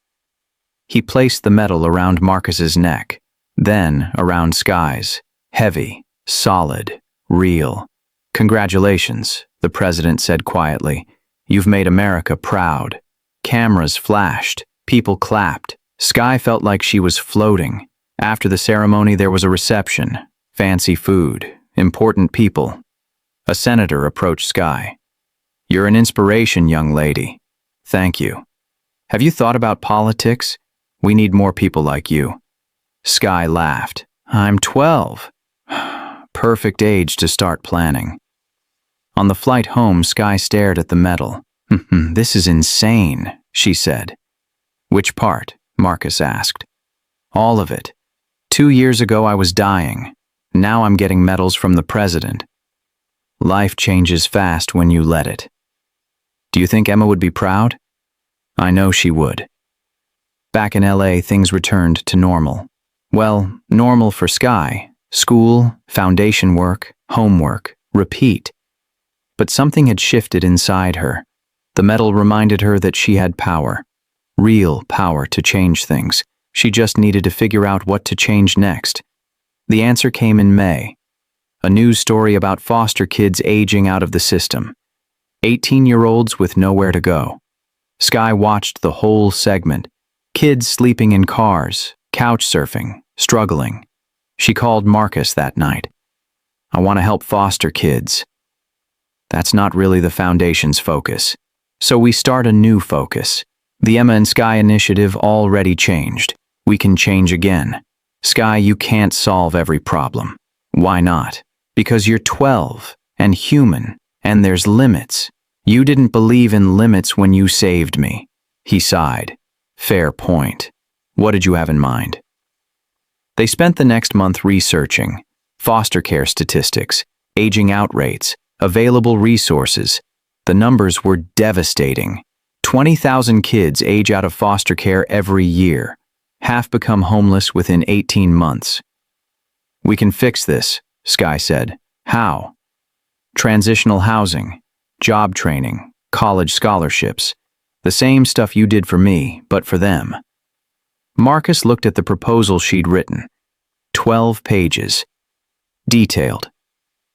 S1: He placed the medal around Marcus's neck, then around Sky's. Heavy, solid, real. Congratulations, the president said quietly. You've made America proud. Cameras flashed. People clapped. Sky felt like she was floating. After the ceremony, there was a reception. Fancy food. Important people. A senator approached Sky. You're an inspiration, young lady. Thank you. Have you thought about politics? We need more people like you. Sky laughed. I'm 12. Perfect age to start planning. On the flight home, Sky stared at the medal. This is insane, she said. Which part? Marcus asked. All of it. 2 years ago I was dying. Now I'm getting medals from the president. Life changes fast when you let it. Do you think Emma would be proud? I know she would. Back in LA, things returned to normal. Well, normal for Sky. School, foundation work, homework, repeat. But something had shifted inside her. The medal reminded her that she had power. Real power to change things. She just needed to figure out what to change next. The answer came in May. A news story about foster kids aging out of the system. 18-year-olds with nowhere to go. Sky watched the whole segment. Kids sleeping in cars, couch surfing, struggling. She called Marcus that night. I want to help foster kids. That's not really the foundation's focus. So we start a new focus. The Emma and Sky initiative already changed. We can change again. Sky, you can't solve every problem. Why not? Because you're 12 and human, and there's limits. You didn't believe in limits when you saved me. He sighed. Fair point. What did you have in mind? They spent the next month researching foster care statistics, aging out rates, available resources. The numbers were devastating. 20,000 kids age out of foster care every year. Half become homeless within 18 months. We can fix this, Sky said. How? Transitional housing, job training, college scholarships. The same stuff you did for me, but for them. Marcus looked at the proposal she'd written. 12 pages. Detailed.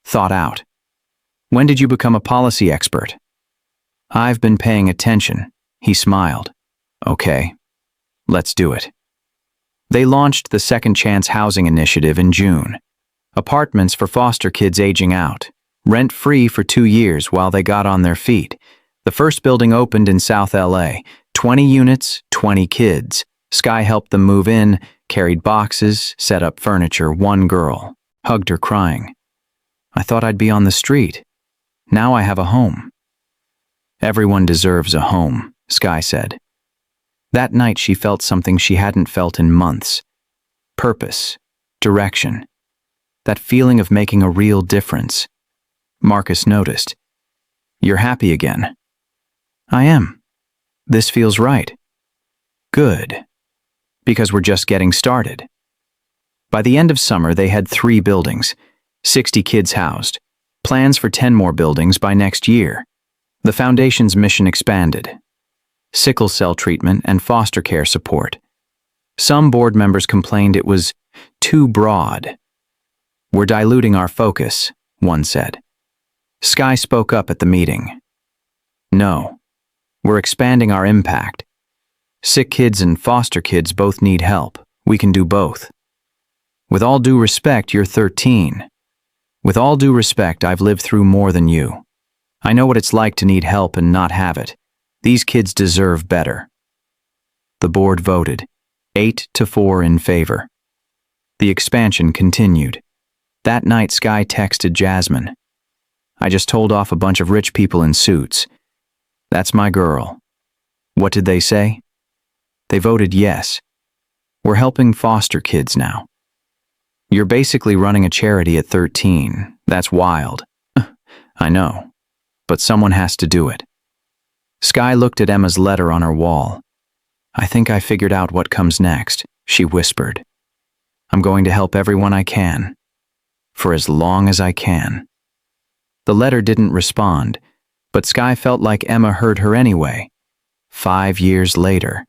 S1: Thought out. When did you become a policy expert? I've been paying attention, he smiled. Okay, let's do it. They launched the Second Chance Housing Initiative in June. Apartments for foster kids aging out, rent-free for 2 years while they got on their feet. The first building opened in South LA, 20 units, 20 kids. Sky helped them move in, carried boxes, set up furniture. One girl hugged her crying. I thought I'd be on the street. Now I have a home. Everyone deserves a home, Sky said. That night she felt something she hadn't felt in months. Purpose, direction. That feeling of making a real difference. Marcus noticed. You're happy again. I am. This feels right. Good. Because we're just getting started. By the end of summer, they had 3 buildings, 60 kids housed, plans for 10 more buildings by next year. The foundation's mission expanded. Sickle cell treatment and foster care support. Some board members complained it was too broad. We're diluting our focus, one said. Sky spoke up at the meeting. No, we're expanding our impact. Sick kids and foster kids both need help. We can do both. With all due respect, you're 13. With all due respect, I've lived through more than you. I know what it's like to need help and not have it. These kids deserve better. The board voted, 8-4 in favor. The expansion continued. That night, Sky texted Jasmine. I just told off a bunch of rich people in suits. That's my girl. What did they say? They voted yes. We're helping foster kids now. You're basically running a charity at 13. That's wild. I know. But someone has to do it. Sky looked at Emma's letter on her wall. I think I figured out what comes next, she whispered. I'm going to help everyone I can. For as long as I can. The letter didn't respond, but Sky felt like Emma heard her anyway. 5 years later.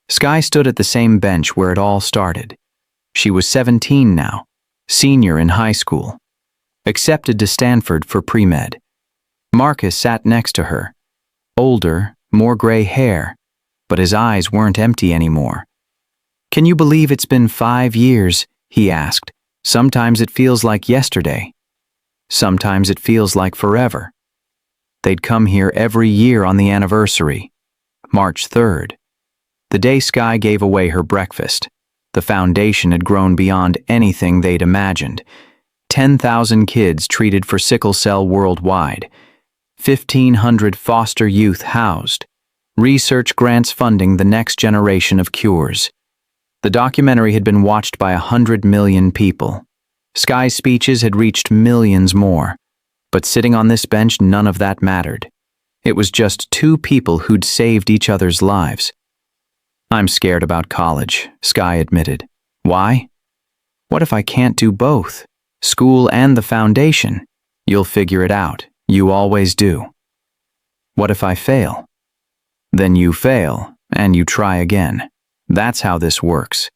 S1: Sky stood at the same bench where it all started. She was 17 now, senior in high school. Accepted to Stanford for pre-med. Marcus sat next to her. Older, more gray hair, but his eyes weren't empty anymore. Can you believe it's been 5 years? He asked. Sometimes it feels like yesterday. Sometimes it feels like forever. They'd come here every year on the anniversary. March 3rd. The day Sky gave away her breakfast. The foundation had grown beyond anything they'd imagined. 10,000 kids treated for sickle cell worldwide. 1,500 foster youth housed. Research grants funding the next generation of cures. The documentary had been watched by 100 million people. Sky's speeches had reached millions more. But sitting on this bench, none of that mattered. It was just 2 people who'd saved each other's lives. I'm scared about college, Sky admitted. Why? What if I can't do both? School and the foundation? You'll figure it out. You always do. What if I fail? Then you fail, and you try again. That's how this works.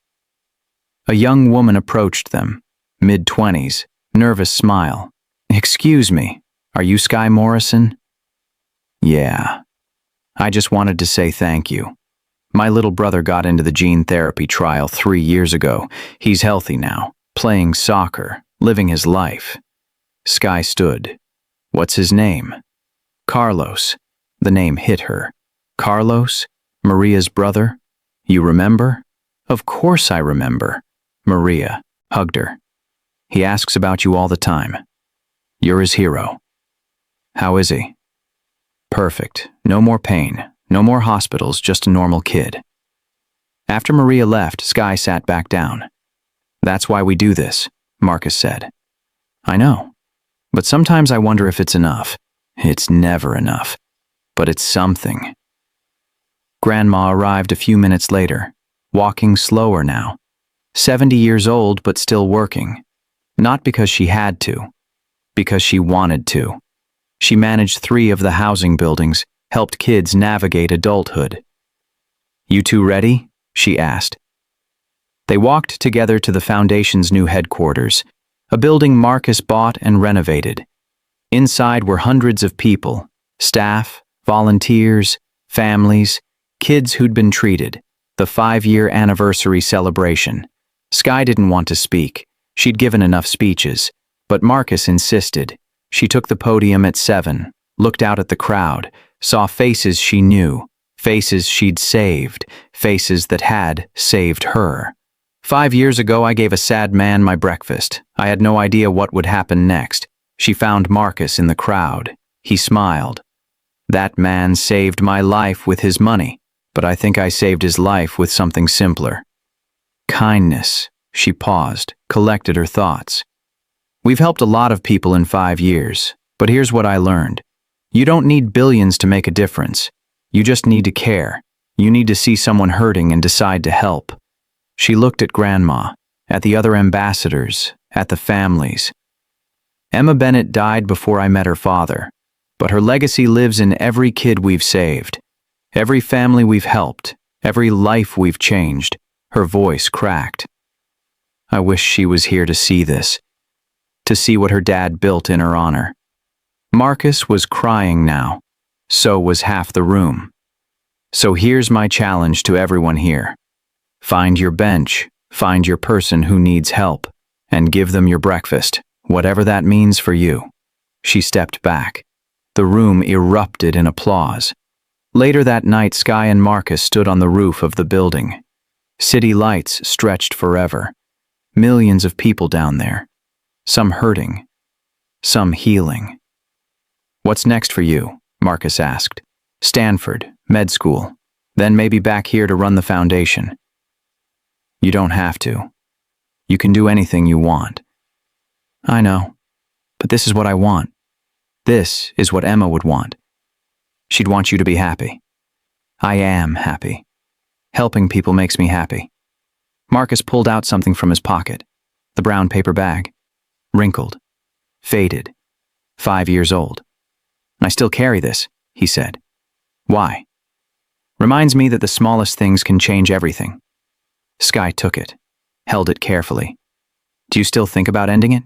S1: A young woman approached them, mid-20s, nervous smile. Excuse me, are you Sky Morrison? Yeah. I just wanted to say thank you. My little brother got into the gene therapy trial 3 years ago. He's healthy now, playing soccer, living his life. Sky stood. What's his name? Carlos. The name hit her. Carlos? Maria's brother? You remember? Of course I remember. Maria hugged her. He asks about you all the time. You're his hero. How is he? Perfect. No more pain. No more hospitals, just a normal kid. After Maria left, Sky sat back down. That's why we do this, Marcus said. I know. But sometimes I wonder if it's enough. It's never enough. But it's something. Grandma arrived a few minutes later, walking slower now. 70 years old, but still working. Not because she had to. Because she wanted to. She managed 3 of the housing buildings, helped kids navigate adulthood. You two ready? She asked. They walked together to the foundation's new headquarters, a building Marcus bought and renovated. Inside were hundreds of people, staff, volunteers, families, kids who'd been treated. The 5-year anniversary celebration. Sky didn't want to speak. She'd given enough speeches. But Marcus insisted. She took the podium at 7, looked out at the crowd, saw faces she knew, faces she'd saved, faces that had saved her. 5 years ago, I gave a sad man my breakfast. I had no idea what would happen next. She found Marcus in the crowd. He smiled. That man saved my life with his money, but I think I saved his life with something simpler. Kindness. She paused, collected her thoughts. We've helped a lot of people in 5 years, but here's what I learned. You don't need billions to make a difference. You just need to care. You need to see someone hurting and decide to help. She looked at Grandma, at the other ambassadors, at the families. Emma Bennett died before I met her father, but her legacy lives in every kid we've saved, every family we've helped, every life we've changed. Her voice cracked. I wish she was here to see this, to see what her dad built in her honor. Marcus was crying now. So was half the room. So here's my challenge to everyone here. Find your bench, find your person who needs help, and give them your breakfast, whatever that means for you. She stepped back. The room erupted in applause. Later that night, Sky and Marcus stood on the roof of the building. City lights stretched forever. Millions of people down there. Some hurting. Some healing. What's next for you? Marcus asked. Stanford, med school, then maybe back here to run the foundation. You don't have to. You can do anything you want. I know, but this is what I want. This is what Emma would want. She'd want you to be happy. I am happy. Helping people makes me happy. Marcus pulled out something from his pocket. The brown paper bag. Wrinkled. Faded. 5 years old. I still carry this, he said. Why? Reminds me that the smallest things can change everything. Sky took it, held it carefully. Do you still think about ending it?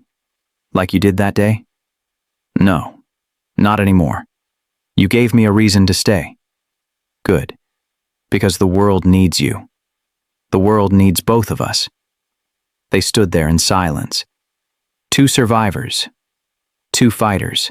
S1: Like you did that day? No, not anymore. You gave me a reason to stay. Good. Because the world needs you. The world needs both of us. They stood there in silence. 2 survivors. 2 fighters.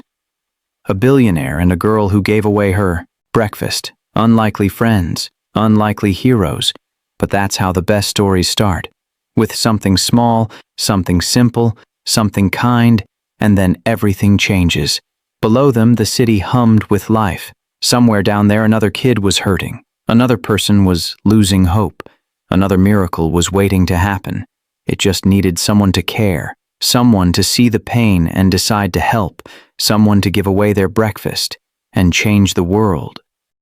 S1: A billionaire and a girl who gave away her breakfast. Unlikely friends, unlikely heroes. But that's how the best stories start. With something small, something simple, something kind, and then everything changes. Below them, the city hummed with life. Somewhere down there, another kid was hurting. Another person was losing hope. Another miracle was waiting to happen. It just needed someone to care, someone to see the pain and decide to help, someone to give away their breakfast and change the world.